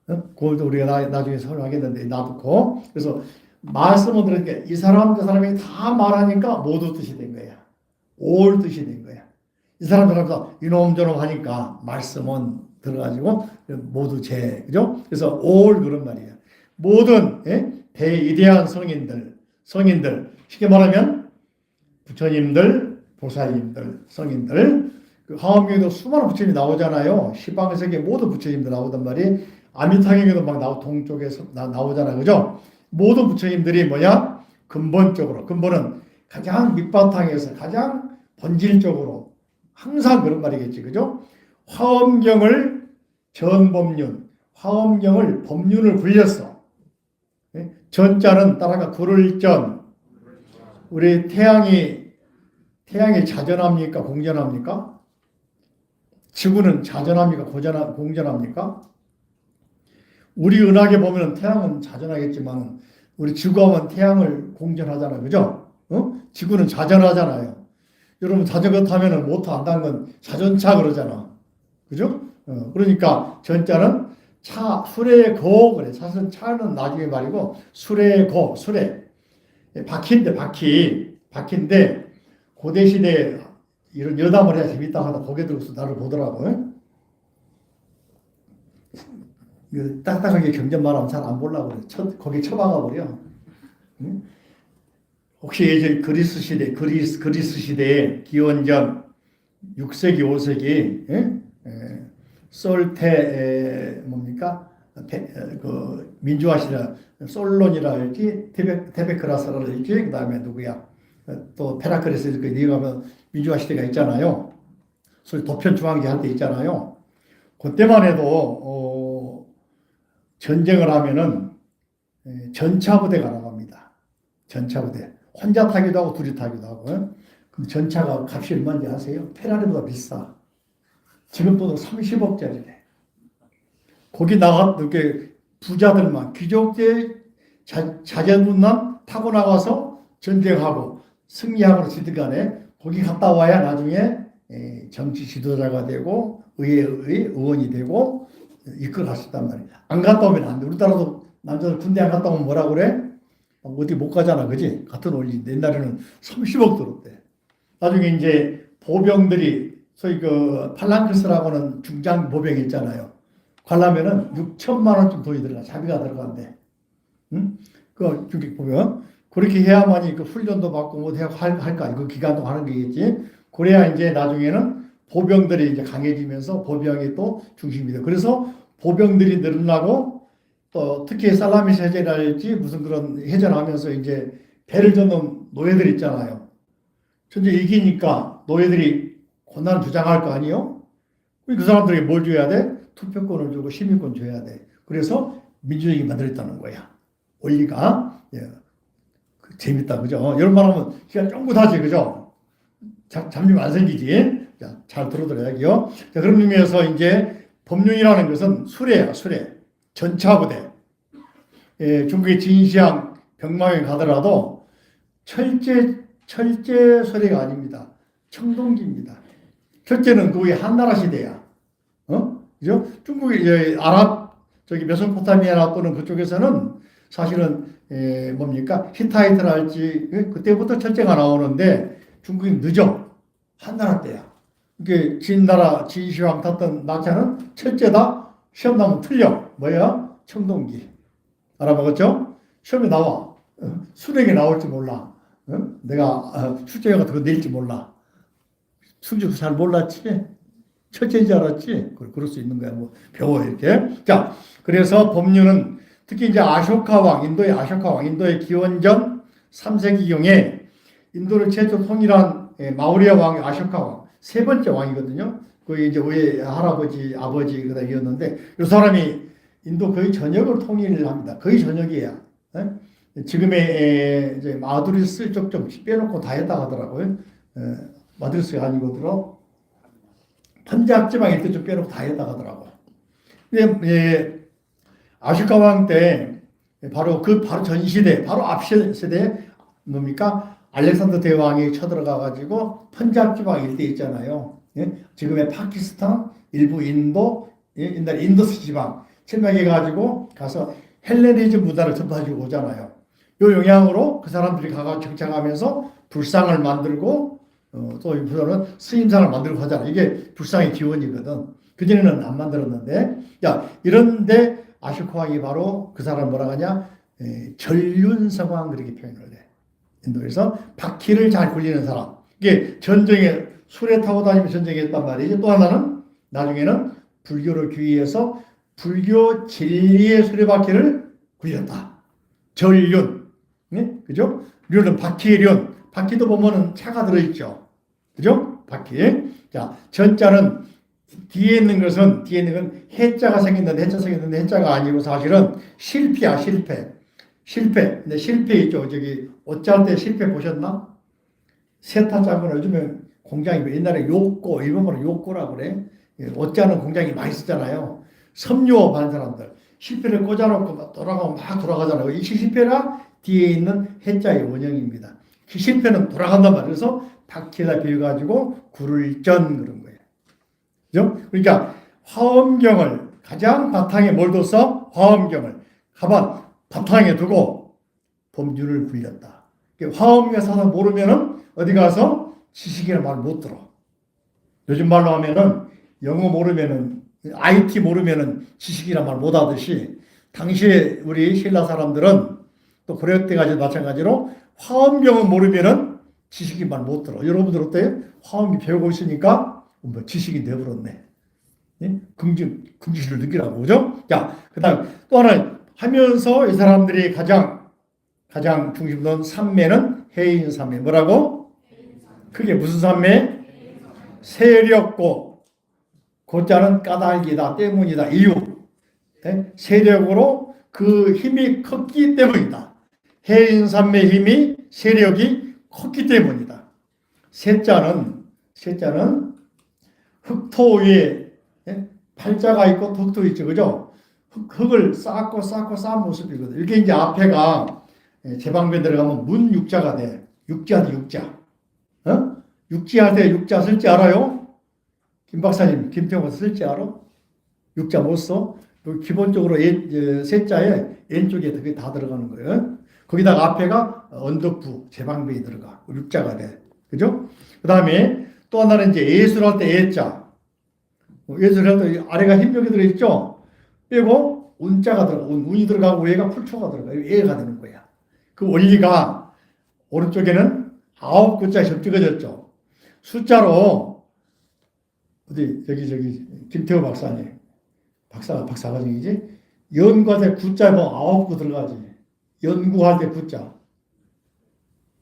그것도 우리가 나중에 설명하겠는데 놔두고 그래서 말씀을 들으니까 이 사람 저 사람이 다 말하니까 모두 뜻이 된 거야. 올 뜻이 된 거야. 이 사람들하고 이놈 저놈 하니까 말씀은 들어가지고 모두 그죠? 그래서 올 그런 말이에요. 모든 대위대한 성인들 쉽게 말하면 부처님들 보살님들, 성인들, 그 화엄경에도 수많은 부처님이 나오잖아요. 시방세계 모든 부처님들 나오단 말이 아미타경에도 막 동쪽에서 나오잖아요. 그죠? 모든 부처님들이 뭐냐? 근본은 가장 밑바탕에서 가장 본질적으로 항상 그런 말이겠지. 그죠? 화엄경을 전법륜, 화엄경을 법륜을 굴렸어. 전자는 따라가 굴을 우리 태양이 자전합니까? 공전합니까? 지구는 자전합니까? 공전합니까? 우리 은하계 보면 태양은 자전하겠지만 우리 지구하면 태양을 공전하잖아요. 그죠? 지구는 자전하잖아요. 여러분 자전거 타면 모터 안 닿는 건 자전차 그러잖아. 그죠? 그러니까 전자는 수레 고 그래. 사실 차는 나중에 말이고 수레 바퀴인데 고대 시대에 이런 여담을 해야 재밌다 하다 고개 들고서 나를 보더라고. 딱딱하게 경전 말하면 잘 안 보려고 그래. 거기 쳐박아 버려. 혹시 예전 그리스 시대에 기원전 6세기 5세기 솔테 민주화 시대 솔론이라 할지 테베크라스라 할지 그다음에 누구야? 또 페라클레스 이렇게 이어가면 민주화 시대가 있잖아요. 소위 도편 중앙제 할 때 있잖아요. 그때만 해도 전쟁을 하면은 전차부대가 나갑니다. 전차부대 혼자 타기도 하고 둘이 타기도 하고. 그럼 전차가 값이 얼마인지 아세요? 페라리보다 비싸. 지금 돈으로 30억짜리래. 거기 이렇게 부자들만 귀족들 자제분만 타고 나가서 전쟁하고 승리하고 지든 간에 거기 갔다 와야 나중에 정치 지도자가 되고 의회의 의원이 되고 이끌어 갔었단 말이야. 안 갔다 오면 안 돼. 우리나라도 남자들 군대 안 갔다 오면 뭐라 그래? 어디 못 가잖아, 그지? 같은 원리인데 옛날에는 30억 들었대. 나중에 이제 보병들이 소위 그 팔랑크스라고 하는 중장 보병이 있잖아요. 가려면은 6천만 원쯤 돈이 들어가, 자비가 들어간대. 응? 그 중격 보병. 그렇게 해야만이 그 훈련도 받고 뭐 할까? 그 기간 동안 하는 게겠지. 그래야 이제 나중에는 보병들이 이제 강해지면서 보병이 또 중심이 돼. 그래서 보병들이 늘어나고 또 특히 살라미 해전이랄지 무슨 그런 해전하면서 이제 배를 젓는 노예들 있잖아요. 전쟁 이기니까 노예들이 권한을 주장할 거 아니에요? 그 사람들에게 뭘 줘야 돼? 투표권을 주고 시민권 줘야 돼. 그래서 민주주의 만들었다는 거야. 원리가. 예. 재밌다, 그죠? 이런 말 하면 시간 쫑긋하지, 그죠? 잠좀 안 생기지? 자, 잘 들어들어야겠요. 자, 그런 의미에서 이제 법륜이라는 것은 수레야, 수레. 전차부대. 예, 중국의 진시황 병마에 가더라도 철제 수레가 아닙니다. 청동기입니다. 철제는 거의 한나라 시대야. 그죠? 중국의 저기 메소포타미아나 또는 그쪽에서는 사실은 뭡니까? 히타이트랄지 그때부터 철제가 나오는데 중국이 늦어. 한나라 때야. 이게 진시황 탔던 낙차는 철제다. 시험 나면 틀려. 뭐야? 청동기. 알아먹었죠? 시험에 나와. 수능에 나올지 몰라. 내가 출제가 그거 낼지 몰라. 순주 잘 몰랐지? 철제인 줄 알았지? 그럴 수 있는 거야. 뭐 배워 이렇게. 자, 그래서 법륜은 특히 이제 아쇼카 왕, 인도의 아쇼카 왕, 인도의 기원전 3세기경에 인도를 최초 통일한 마우리아 왕 아쇼카 왕, 세 번째 왕이거든요. 거기 이제 왜 할아버지, 아버지 그다이었는데 이 사람이 인도 거의 전역을 통일을 합니다. 거의 전역이에요. 지금의 이제 마드리스 쪽 좀 빼놓고 다 했다 하더라고요. 마드리스가 아니고 펀잡 지방 일대 좀 빼놓고 다 했다 하더라고요. 근데 아쇼카 왕 때 바로 전 시대, 바로 앞 세대 뭡니까? 알렉산더 대왕이 쳐들어가 가지고 펀잡 지방 일대 있잖아요. 지금의 파키스탄, 일부 인도, 옛날 인더스 지방 침략해 가지고 가서 헬레니즘 문화를 전파해주고 오잖아요. 이 영향으로 그 사람들이 가가 정착하면서 불상을 만들고 또 이 부서는 스님상을 만들고 하잖아. 이게 불상의 기원이거든. 그전에는 안 만들었는데, 야, 이런데 아쇼카 왕이 바로 그 사람 뭐라 하냐? 전륜성왕 그렇게 표현을 해. 인도에서 바퀴를 잘 굴리는 사람. 이게 전쟁에 수레 타고 다니면서 전쟁했단 말이지. 또 하나는 나중에는 불교를 귀의해서 불교 진리의 수레바퀴를 굴렸다. 전륜. 네? 그죠? 륜은 바퀴륜. 바퀴도 보면은 차가 들어있죠. 그죠? 바퀴. 자, 전자는 뒤에 있는 건 해자가 생겼는데 해자가 아니고 사실은 실패야, 실패. 근데 실패 있죠. 저기 옷잘 때 실패 보셨나? 세타 짜거나 요즘에 공장이 옛날에 요꼬, 일본말로 요꼬라고 그래. 옷자는 공장이 많이 쓰잖아요. 섬유업 하는 사람들. 실패를 꽂아놓고 막 돌아가잖아요. 이 실패가 뒤에 있는 해자의 원형입니다. 그 실패는 돌아간단 말이에요. 그래서 바퀴에다 비워가지고 굴전 그런 거예요. 그죠? 그러니까 화엄경을 가장 바탕에 뭘 뒀어? 화엄경을 가만 바탕에 두고 법륜을 굴렸다. 화엄경 사서 모르면은 어디 가서 지식이라는 말 못 들어. 요즘 말로 하면은 영어 모르면은 IT 모르면은 지식이란 말 못 하듯이 당시에 우리 신라 사람들은 또 고려 때까지 마찬가지로 화엄경을 모르면은 지식이 말 못 들어. 여러분들 어때요? 화엄경 배우고 있으니까 뭐 지식이 되어버렸네. 예? 긍지를 느끼라고, 그죠? 자, 그 다음 또 하나 하면서 이 사람들이 가장 중심 놓은 삼매는 해인 삼매. 뭐라고? 그게 무슨 삼매? 세력고, 고자는 까닭이다, 때문이다, 이유. 예? 세력으로 그 힘이 컸기 때문이다. 해인 삼매의 힘이 세력이 컸기 때문이다. 세자는 흙토 위에 팔자가 있고 흙도 있죠, 그죠? 흙을 쌓고 쌓은 모습이거든. 이게 이제 앞에가 제방변 들어가면 문육자가 돼. 육자도 육자. 육지할 때 육자 쓸 줄 알아요? 김 박사님, 김태호 쓸지 알아? 육자 못 써? 기본적으로 세자에 왼쪽에 그게 다 들어가는 거예요. 거기다가 앞에가 언덕부, 제방벽이 들어가. 육자가 돼. 그죠? 그 다음에 또 하나는 이제 예술할 때 예자. 예술할 때 아래가 힘력이 들어있죠? 빼고 운자가 들어가. 운이 들어가고 얘가 풀초가 들어가. 예가 되는 거야. 그 원리가 오른쪽에는 9글자 접찍어졌죠. 숫자로 어디 저기 김태호 박사님 박사과정이지? 연구할 때 구자에 보면 9구 들어가지. 연구할 때 구자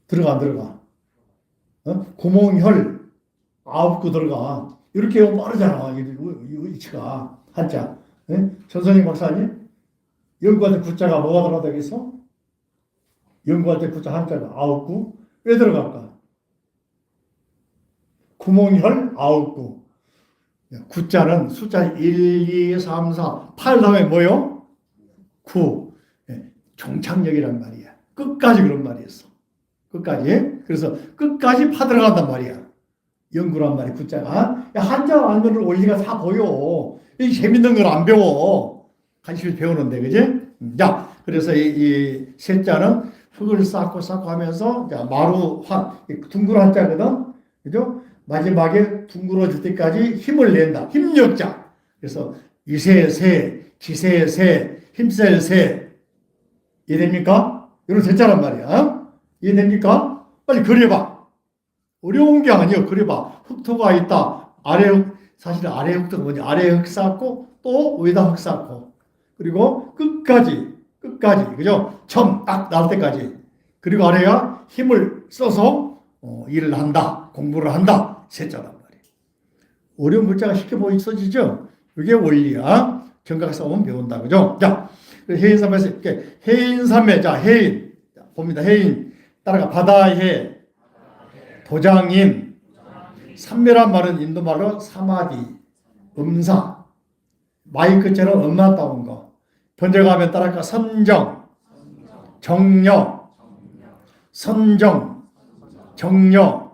들어가 안 들어가? 구멍혈 9구 들어가. 이렇게 하면 빠르잖아. 이 위치가 한자. 전선희 박사님 연구할 때 구자가 뭐가 들어가다 그랬어? 연구할 때 구자 한자가 9구 왜 들어갈까? 구멍혈 9구. 구자는 숫자 1, 2, 3, 4, 8 다음에 뭐요? 9. 종착역이란 말이야. 끝까지 그런 말이었어. 끝까지. 그래서 끝까지 파들어간단 말이야. 연구란 말이 구자가. 한자 완전을 원리가 다 보여. 이 재밌는 걸 안 배워. 간식을 배우는데, 그지? 자, 그래서 이 세자는 흙을 쌓고 하면서, 자, 마루, 둥그런 한자거든? 그죠? 마지막에 둥그러질 때까지 힘을 낸다. 힘력자. 그래서 이세세, 기세세, 힘셀세. 이해됩니까? 이런 됐자란 말이야. 이해됩니까? 빨리 그려봐. 어려운 게 아니야. 그려봐. 흙토가 있다. 사실 아래 흙토가 뭐지? 아래 흙 쌓고 또 위에다 흙 쌓고 그리고 끝까지. 그죠? 점 딱 나올 때까지. 그리고 아래가 힘을 써서 일을 한다. 공부를 한다. 세자란 말이에요. 어려운 글자가 쉽게 써지죠? 이게 원리야. 정각 싸움 배운다. 그죠? 자, 해인삼에서 이렇게 해인삼에 자 해인 봅니다. 해인 따라가 바다의 해 도장인 삼매란 말은 인도말로 사마디 음사 마이크처럼 음만 따온 거 번역하면 따라가 선정 정려 선정 정려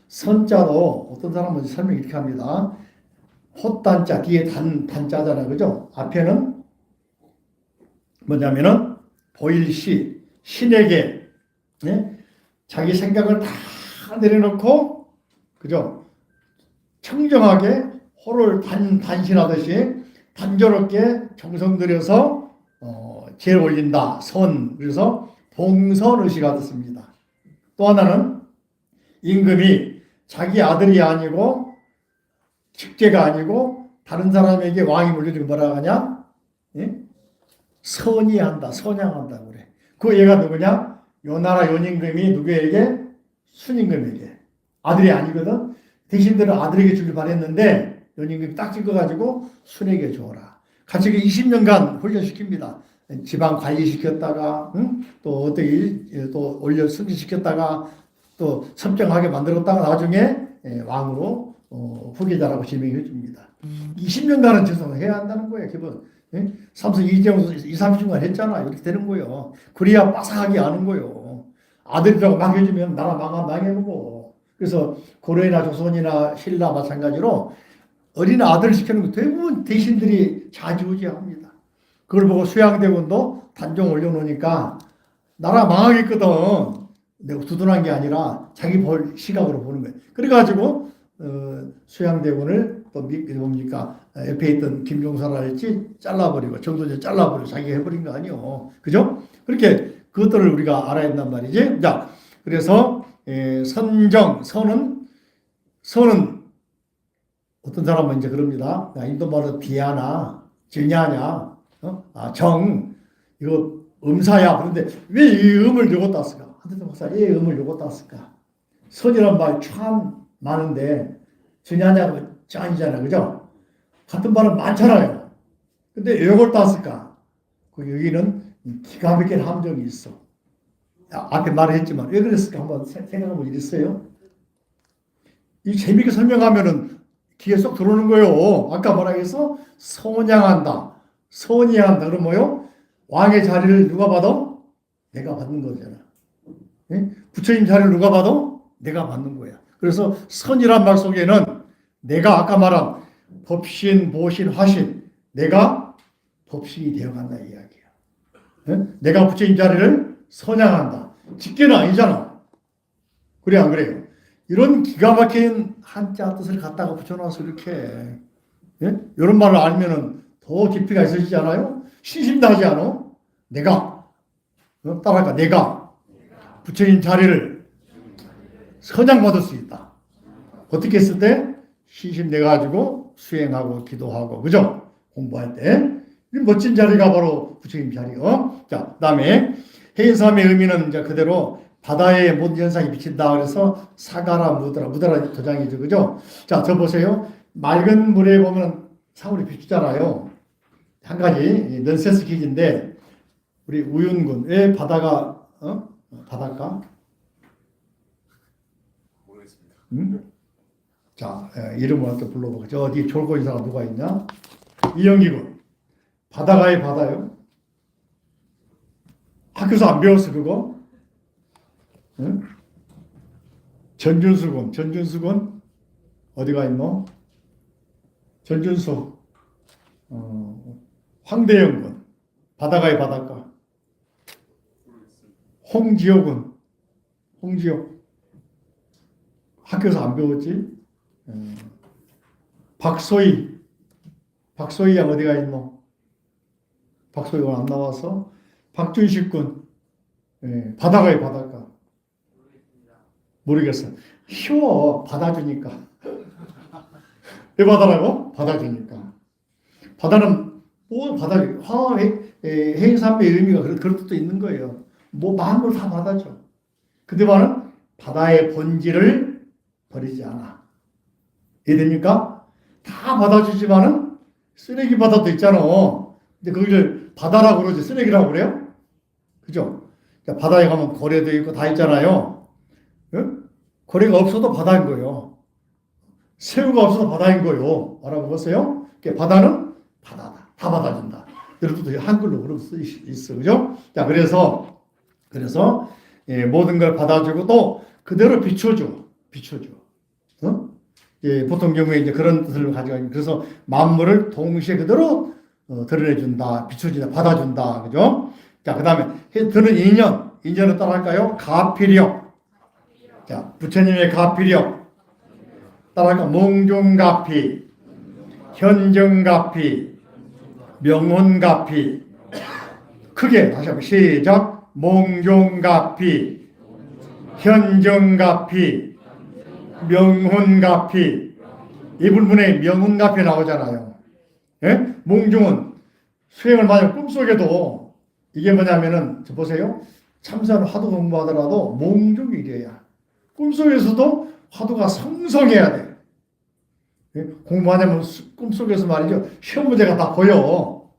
선자도 어떤 사람은 설명 이렇게 합니다. 헛단자 뒤에 단자잖아요. 그죠? 앞에는 뭐냐면은 보일시 신에게 자기 생각을 다 내려놓고 그죠? 청정하게 호를 단신하듯이 단조롭게 정성 들여서 제일 올린다. 선. 그래서 봉선의시가 됐습니다. 또 하나는 임금이 자기 아들이 아니고 직제가 아니고 다른 사람에게 왕이 물려주고 뭐라 하냐? 선의한다. 선양한다 그래. 그 얘가 누구냐? 요나라 요임금이 누구에게? 순임금에게. 아들이 아니거든. 대신들은 아들에게 주길 바랬는데 요임금이 딱 찍어가지고 순에게 줘라. 같이 20년간 훈련시킵니다. 지방 관리시켰다가 또 어떻게 또 올려 승진시켰다가 또 섭정하게 만들었다가 나중에 왕으로 후계자라고 지명해 줍니다. 20년간은 죄송해야 한다는 거예요. 기본. 삼성 이재용 30년간 했잖아. 이렇게 되는 거예요. 그래야 빠삭하게 아는 거예요. 아들이라고 막 해주면 나라 망해보고. 그래서 고려나 조선이나 신라 마찬가지로 어린 아들을 시키는 거 대부분 대신들이 좌지우지합니다. 그걸 보고 수양대군도 단종 올려놓으니까 나라 망하겠거든. 내가 두둔한 게 아니라 자기 볼 시각으로 보는 거예요. 그래가지고 수양대군을 또 뭡니까 옆에 있던 김종사랄지 잘라버리고 정도전 잘라버리고 자기가 해버린 거 아니요. 그죠? 그렇게 그것들을 우리가 알아야 한단 말이지. 자, 그래서 선정 선은 어떤 사람은 이제 그럽니다. 인도말로 비하나 정야냐, 정 이거 음사야. 그런데 왜 이 음을 요거 땄을까? 한태동 박사 왜 음을 요거 땄을까? 선이란 말 참 많은데 정야냐가 짠이잖아요, 그죠? 같은 말은 많잖아요. 근데 왜 이걸 땄을까? 여기는 기가 막힌 함정이 있어. 앞에 말했지만 왜 그랬을까 한번 생각해 볼 일 있어요? 이 재미있게 설명하면은 귀에 쏙 들어오는 거예요. 아까 뭐라 했어? 선양한다. 선의한다. 그럼 뭐요? 왕의 자리를 누가 받아? 내가 받는 거잖아. 부처님 자리를 누가 받아? 내가 받는 거야. 그래서 선이란 말 속에는 내가 아까 말한 법신, 보신, 화신, 내가 법신이 되어간다 이 이야기야. 예? 내가 부처님 자리를 선양한다. 직계는 아니잖아. 그래 안 그래요? 이런 기가 막힌 한자 뜻을 갖다가 붙여놔서 이렇게 예? 이런 말을 알면은 더 깊이가 있어지지 않아요? 신심나지 않아? 내가 따라할까? 내가 부처님 자리를 선양받을 수 있다. 어떻게 했을 때? 신심 내가지고 수행하고 기도하고 그죠? 공부할 때 멋진 자리가 바로 부처님 자리요. 자, 그다음에 해인삼의 의미는 이제 그대로 바다에 모든 현상이 비친다. 그래서 사가라 무더라, 무더라 도장이죠, 그죠? 자, 저 보세요. 맑은 물에 보면 사울이 비추잖아요. 한 가지 넌센스 퀴즈인데 우리 우윤군 왜 바다가 바닷가? 모르겠습니다. 자, 이름을 또 불러보고 저 어디 졸고 있는 사람 누가 있냐? 이영기군. 바다가의 바다요. 학교에서 안 배웠어 그거? 응? 전준수군 어디가 있노? 전준수 황대영군 바다가의 바닷가. 홍지호군 홍지호 학교에서 안 배웠지? 박소희 양 어디가 있노? 박소희가 안 나와서 박준식군 바다가의 바닷가. 모르겠어. 쉬워. 받아주니까. 왜 받아라고? 받아주니까. 바다는 뭐 바다 해인삼의 의미가 그런 뜻도 있는 거예요. 뭐 마음으로 다 받아줘. 근데만은 바다의 본질을 버리지 않아. 이해됩니까? 다 받아주지만은 쓰레기 바다도 있잖아. 근데 거기를 바다라고 그러지 쓰레기라고 그래요? 그죠? 바다에 가면 고래도 있고 다 있잖아요. 응? 고래가 없어도 바다인 거예요. 새우가 없어도 바다인 거예요. 알아보세요. 바다는 바다다. 다 받아준다. 여러분도 한글로 그렇게 쓰 있어. 그죠? 자, 그래서 모든 걸 받아주고 또 그대로 비춰줘. 보통 경우에 이제 그런 뜻을 가지고 있는 그래서 만물을 동시에 그대로 드러내준다, 비춰준다, 받아준다, 그죠? 자, 그 다음에 드는 인연은 따라할까요? 가피력. 자, 부처님의 가피력. 따라할까? 몽종가피, 현정가피, 명혼가피. 크게 다시 한번 시작. 몽종가피, 현정가피, 명혼가피. 이 부분에 명혼가피 나오잖아요. 예? 몽중은 수행을 만약 꿈속에도 이게 뭐냐면은 저 보세요. 참선을 하도 공부하더라도 몽중이 이래야 꿈속에서도 화두가 성성해야 돼. 예? 공부하냐면 꿈속에서 말이죠. 시험 문제가 다 보여.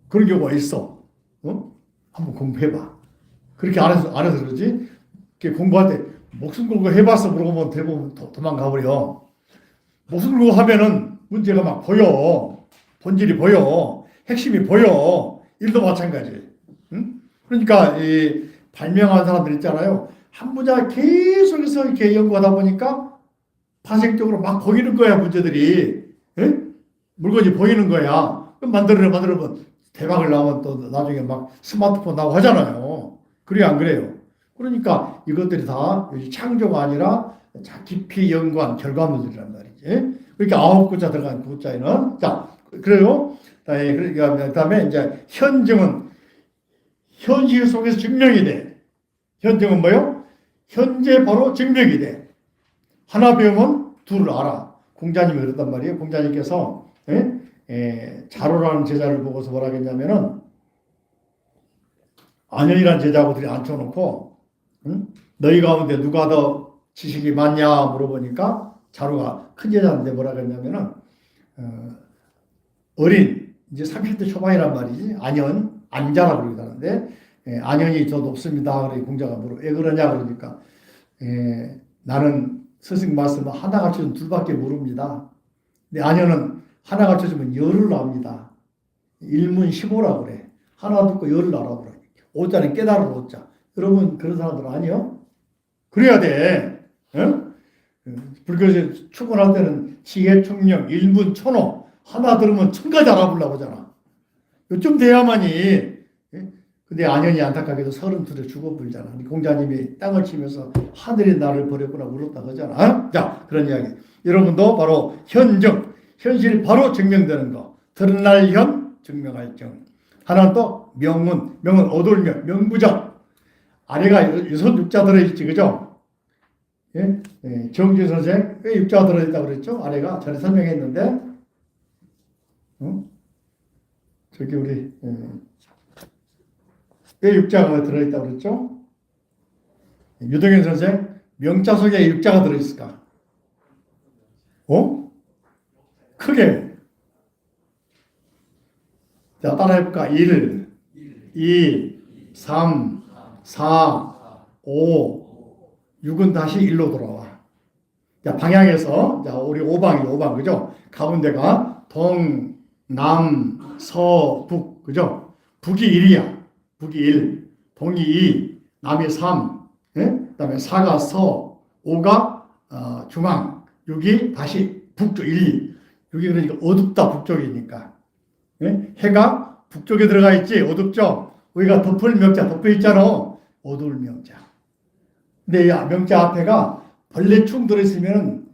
그런 경우가 있어. 한번 공부해봐. 그렇게 안 해서 그러지. 공부할 때 목숨 걸고 해봤어 물어보면 대부분 도망가 버려. 목숨 걸고 하면은 문제가 막 보여. 본질이 보여. 핵심이 보여. 일도 마찬가지. 응? 그러니까 이 발명한 사람들 있잖아요. 한 분야 계속해서 이렇게 연구하다 보니까 파생적으로 막 보이는 거야 문제들이. 예? 물건이 보이는 거야. 그럼 만들어보면 대박을 나오면 또 나중에 막 스마트폰 나오고 하잖아요. 그래요 안 그래요? 그러니까 이것들이 다 창조가 아니라 깊이 연구한 결과물들이란 말이지. 그러니까 9글자 들어간 구자에는 자 그래요. 그 다음에 이제 현증은 현실 속에서 증명이 돼. 현증은 뭐요? 현재 바로 증명이 돼. 하나 배우면 둘을 알아. 공자님이 그랬단 말이에요. 공자님께서 자로라는 제자를 보고서 뭐라 했냐면은 안현이라는 제자하고 둘이 앉혀놓고 너희 가운데 누가 더 지식이 많냐 물어보니까 자로가 큰 제자인데 뭐라 그랬냐면은 어린 이제 30대 초반이란 말이지 안자라고 그러는데 안현이 더 높습니다. 그래 공자가 왜 그러냐 그러니까 나는 스승 말씀을 하나 가르쳐주면 둘밖에 모릅니다. 근데 안현은 하나 가르쳐주면 열을 압니다. 일문 15라고 그래. 하나 듣고 열을 알아보라. 오자는 깨달을 오자. 여러분 그런 사람들 아니요? 그래야 돼. 응? 불교에서 출근할 때는 지혜, 총명, 일문, 천호 하나 들으면 1000가지 알아보려고 하잖아. 요쯤 돼야만이. 예? 근데 안현이 안타깝게도 32에 죽어버리잖아. 공자님이 땅을 치면서 하늘이 나를 버렸구나 울었다 하잖아. 자, 그런 이야기. 여러분도 바로 현정, 현실이 바로 증명되는 거. 드러날 현, 증명할 정. 하나는 또 명운, 명운 어돌명, 명부정. 아래가 여섯 육자 들어있지, 그죠? 예? 예, 정준 선생, 왜 육자가 들어있다고 그랬죠? 아래가 전에 설명했는데, 저기 우리, 왜 육자가 들어있다고 그랬죠? 유동현 선생, 명자 속에 육자가 들어있을까? 크게. 자, 따라해볼까? 1, 2, 3, 4, 5, 6은 다시 1로 돌아와. 자, 방향에서, 자, 우리 5방, 그죠? 가운데가 동, 남, 서, 북, 그죠? 북이 1이야. 북이 1, 동이 2, 남이 3, 예? 그 다음에 4가 서, 5가 중앙, 6이 다시 북쪽 1, 6이 그러니까 어둡다, 북쪽이니까. 예? 해가 북쪽에 들어가 있지, 어둡죠? 우리가 덮을 명자, 덮여 있잖아. 어두울 명자. 근데 이 명자 앞에가 벌레충 들어있으면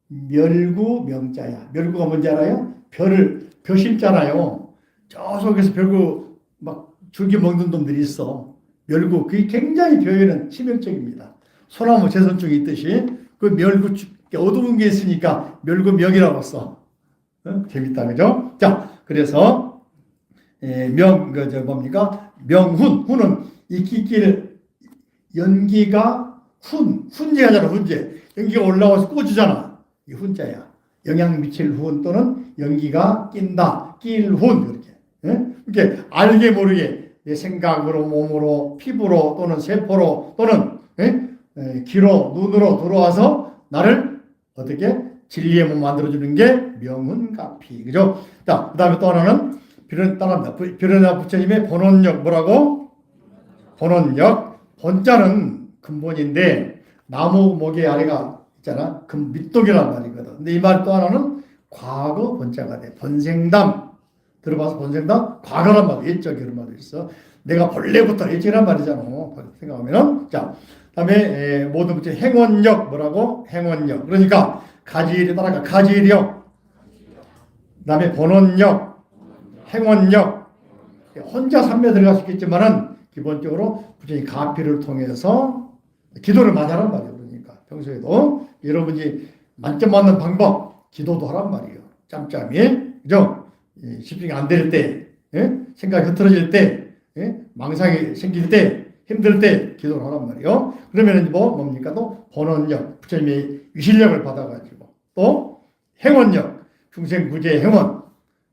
멸구 명자야. 멸구가 뭔지 알아요? 벼 심잖아요. 저 속에서 벼구 막 줄기 먹는 놈들이 있어. 멸구. 그게 굉장히 벼에는 치명적입니다. 소나무 재선충이 있듯이 그 멸구, 어두운 게 있으니까 멸구명이라고 써. 재밌다, 그죠? 자, 그래서 명훈. 훈은 이끼길 연기가 훈제하잖아, 훈제. 연기가 올라와서 꽂주잖아. 이 훈자야. 영향 미칠 훈 또는 연기가 낀다, 낄 훈. 이렇게 알게 모르게 내 생각으로, 몸으로, 피부로 또는 세포로 또는 귀로, 눈으로 들어와서 나를 어떻게 진리의 몸 만들어주는 게 명훈가피. 그죠? 자, 그 다음에 또 하나는 비련나 부처님의 본원력 뭐라고? 본원력. 본자는 근본인데 나무 목의 아래가 있잖아. 밑독이란 말이거든. 근데 이 말 또 하나는 과거 본자가 돼. 본생담. 들어봐서 본생담? 과거란 말, 옛적 이런 말도 있어. 내가 본래부터 옛적이란 말이잖아. 생각하면은. 자, 다음에 모든 부처 행원력 뭐라고? 행원력. 그러니까 가지일에 따라가 가지일력. 다음에 본원력, 행원력. 혼자 삼매 들어갈 수 있겠지만은 기본적으로 부처님 가피를 통해서 기도를 많이 하란 말이에요. 그러니까 평소에도 여러분이 만점 맞는 방법 기도도 하란 말이에요. 짬짬이, 그죠? 집중이 안 될 때, 생각이 흐트러질 때, 망상이 생길 때, 힘들 때 기도를 하란 말이에요. 그러면은 뭡니까? 또 본원력, 부처님의 위실력을 받아가지고 또 행원력, 중생구제 행원,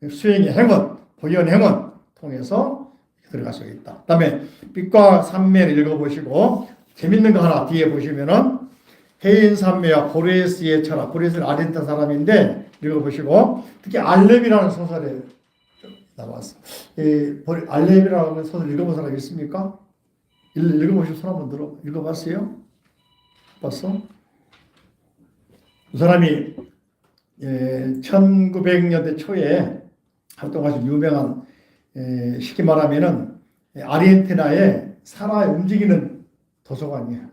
수행의 행원, 보현 행원 통해서 들어갈 수 있다. 그 다음에 빛과 삼매를 읽어보시고 재밌는 거 하나 뒤에 보시면은 해인삼매와 보레스의 철학, 보레스는 아르헨티나 사람인데 읽어보시고 특히 알렙이라는 소설에 나왔어. 알렙이라는 소설 읽어본 사람 있습니까? 읽어보신 손 한번 들어. 읽어봤어요? 봤어? 그 사람이 1900년대 초에 활동하신 유명한 쉽게 말하면은 아르헨티나에 살아 움직이는 도서관이에요.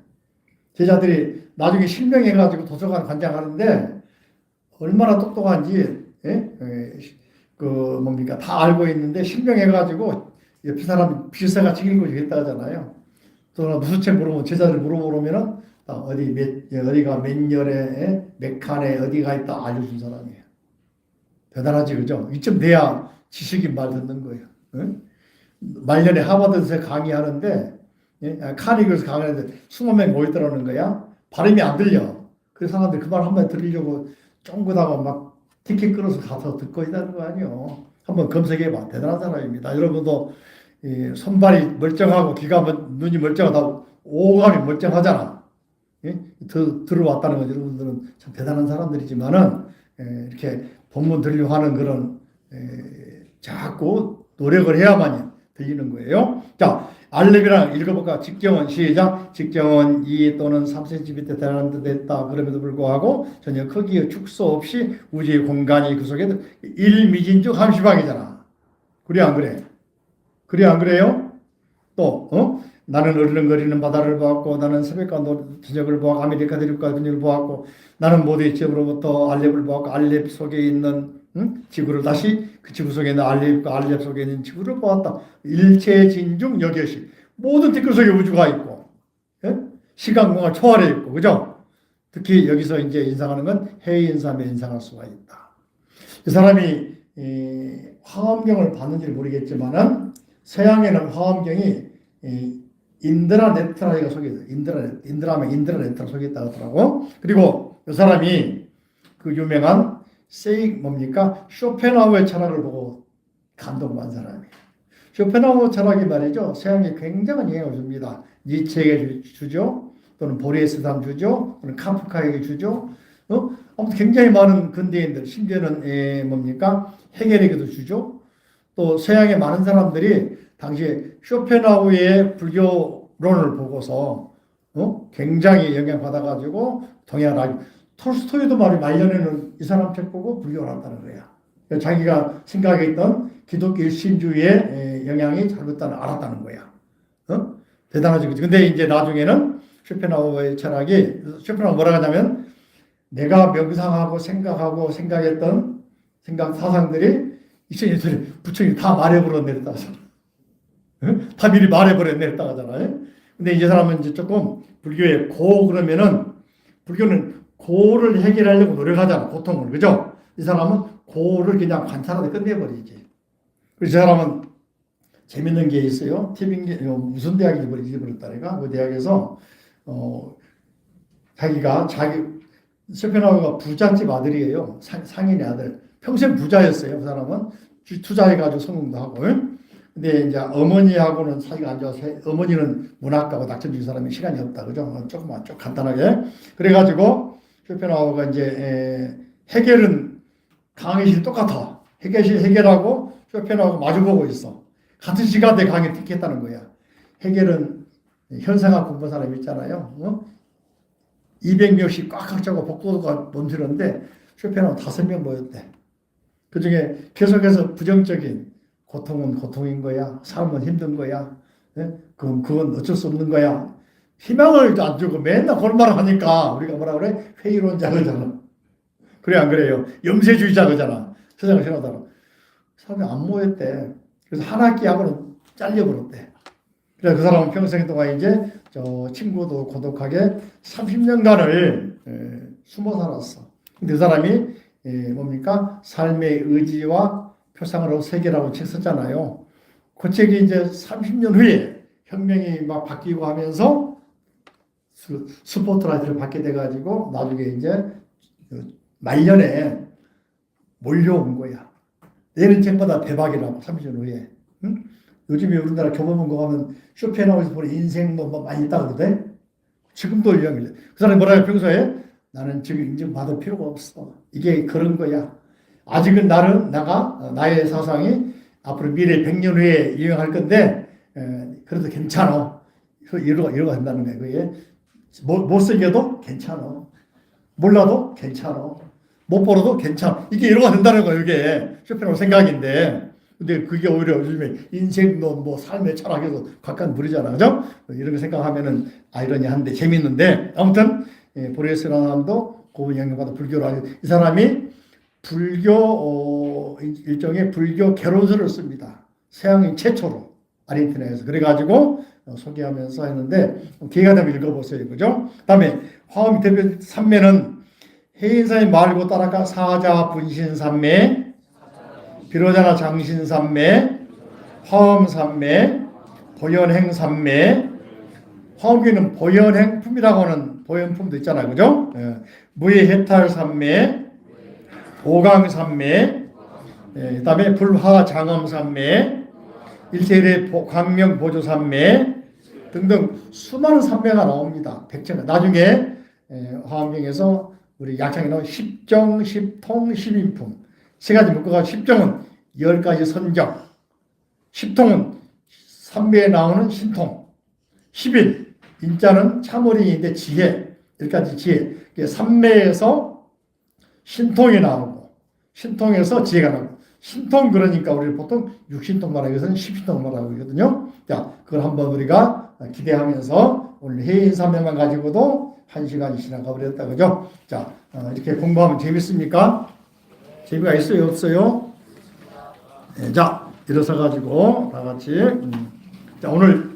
제자들이 나중에 실명해가지고 도서관 관장하는데 얼마나 똑똑한지 다 알고 있는데 실명해가지고 옆에 사람 필사같이 읽고 있다 하잖아요. 또 무슨 책 물어보면 제자들 물어보면은 어디가 몇 년에 몇 칸에 어디가 있다 알려준 사람이에요. 대단하지, 그죠? 이쯤 돼야 지식인 말 듣는 거예요. 말년에 하버드에서 강의하는데 카니그에서 강의하는데 20명 모이더라는 거야. 발음이 안 들려. 그래서 사람들이 그 말 한마디 들으려고 쫑긋하고 막 티켓 끊어서 가서 듣고 있다는 거 아니에요. 한번 검색해봐. 대단한 사람입니다. 여러분도 손발이 멀쩡하고 눈이 멀쩡하다 오감이 멀쩡하잖아. 들어왔다는 건 여러분들은 참 대단한 사람들이지만은 이렇게 본문 들으려고 하는 그런 자꾸 노력을 해야만 들리는 거예요. 자, 알렙이랑 읽어볼까? 직경은 시작. 직경은 2 또는 3cm 되는 듯 했다. 그럼에도 불구하고 전혀 크기의 축소 없이 우주의 공간이 그 속에 1미진즉 함시방이잖아. 그래 안 그래? 그래 안 그래요? 또 나는 어르렁거리는 바다를 보았고 나는 새벽과 저녁을 보았고 아메리카 대륙과 근육을 보았고 나는 모두의 지역으로부터 알렙을 보았고 알렙 속에 있는 지구를 다시 그 지구 속에 있는 알렙과 알렙 속에 있는 지구를 보았다. 일체 진중 여기시 모든 댓글 속에 우주가 있고 예? 시간 공간 초월해 있고 그죠? 특히 여기서 이제 인상하는 건 해인삼에 인상할 수가 있다. 이 사람이 화엄경을 봤는지 모르겠지만은 서양에는 화엄경이 인드라네트라가 속에 있어요. 인드라네트라 속에 있다고 하더라고. 그리고 이 사람이 그 유명한 뭡니까? 쇼펜하우의 철학을 보고 감동받은 사람이에요. 쇼펜하우 철학이 말이죠. 서양에 굉장한 영향을 줍니다. 니체에게 주죠. 또는 보리에스담 주죠. 또는 카프카에게 주죠. 아무튼 굉장히 많은 근대인들, 심지어는 뭡니까? 헤겔에게도 주죠. 또 서양의 많은 사람들이 당시에 쇼펜하우의 불교론을 보고서 굉장히 영향받아가지고 동양을 톨스토이도 말년에는 이 사람 책 보고 불교를 한다는 거야. 자기가 생각했던 기독교 일신주의의 영향이 알았다는 거야. 대단하지. 근데 이제 나중에는 쇼펜하우의 철학이, 쇼펜하우가 뭐라 하냐면, 내가 명상하고 생각하고 생각했던 생각 사상들이 이천년들이 부처님이 다 말해버렸네 했다 하잖아. 다 미리 말해버렸네 했다 하잖아요. 근데 이 사람은 이제 조금 불교의 그러면은 불교는 고를 해결하려고 노력하잖아. 고통을. 그죠? 이 사람은 고를 그냥 관찰하다 끝내버리지. 그래서 이 사람은 재밌는 게 있어요. 무슨 대학인지 잊어버렸다니까. 그 대학에서 자기가 쇼펜하우가 부잣집 아들이에요. 상인의 아들. 평생 부자였어요. 그 사람은 투자해가지고 성공도 하고. 근데 이제 어머니하고는 사이가 안 좋아서 어머니는 문학가고 낙천주의 사람이 시간이 없다. 그죠? 조금만 좀 간단하게. 그래가지고 쇼펜하우가 이제 해겔은 강의실이 똑같아. 해겔하고 쇼펜하우가 마주보고 있어. 같은 시간대 강의 택했다는 거야. 해겔은 현상학 공부한 사람 있잖아요. 200명씩 꽉꽉 짜고 복도가 넘치는데 쇼펜하우 5명 모였대. 그 중에 계속해서 부정적인 고통은 고통인 거야. 삶은 힘든 거야. 그건 어쩔 수 없는 거야. 희망을 안 주고 맨날 그런 말을 하니까 우리가 뭐라 그래? 회의론자 그러잖아. 그래 안 그래요? 염세주의자 그러잖아. 세상을 싫어하잖아. 사람이 안 모였대. 그래서 한 학기하고는 잘려버렸대. 그래서 그 사람은 평생 동안 이제 저 친구도 고독하게 30년간을 숨어 살았어. 근데 그 사람이 뭡니까? 삶의 의지와 표상으로 세계라고 책 썼잖아요. 그 책이 이제 30년 후에 혁명이 막 바뀌고 하면서 스포트라이트를 받게 돼가지고 나중에 이제 말년에 몰려온 거야. 내는 책보다 대박이라고 30년 후에. 응? 요즘에 우리나라 교보문 가면 쇼펜하우에서 보는 인생론 뭐 많이 있다 그러대. 지금도 유형이래. 그 사람이 뭐라 해요? 평소에 나는 지금 인정받을 필요가 없어. 이게 그런 거야. 아직은 나의 사상이 앞으로 미래 100년 후에 유행할 건데 그래도 괜찮아. 이러고 한다는 거야. 그게 못생겨도 괜찮아. 몰라도 괜찮아. 못 벌어도 괜찮아. 이게 이러고 된다는 거야. 이게 쇼펜하우 생각인데. 근데 그게 오히려 요즘에 인생론, 삶의 철학에서 각각 부르잖아. 그죠? 이런 거 생각하면은 아이러니한데 재밌는데 아무튼 보리스라는 사람도 고분 영향받아 불교를 하고 이 사람이 일종의 불교 개론서를 씁니다. 서양인 최초로 아르헨티나에서 그래가지고 소개하면서 했는데 기회가 되면 읽어보세요. 그죠? 그다음에 화엄 대표 3매는 해인사의 말고 따라가 사자 분신삼매 비로자나 장신삼매 화엄삼매 보현행삼매 화엄기는 보현행품이라고 하는 보현품도 있잖아요. 그죠? 무예해탈삼매 보강삼매 그다음에 불화장엄삼매 일체일의 광명보조삼매 등등 수많은 삼매가 나옵니다. 백체가 나중에 화엄경에서 우리 약창에 나온 십정, 십통, 십인품 세 가지 묶어가 십정은 10가지 선정, 십통은 삼매에 나오는 신통, 10인, 인자는 참어린인데 지혜, 여기까지 지혜. 삼매에서 신통이 나오고, 신통에서 지혜가 나오고, 신통 그러니까 우리 보통 6신통 말하기 위해서는 10신통 말하고 있거든요. 자, 그걸 한번 우리가 기대하면서 오늘 해인삼매만 가지고도 1시간이 지나가 버렸다. 그죠? 자, 이렇게 공부하면 재밌습니까? 재미가 있어요? 없어요? 네, 자, 일어서 가지고 다 같이. 자, 오늘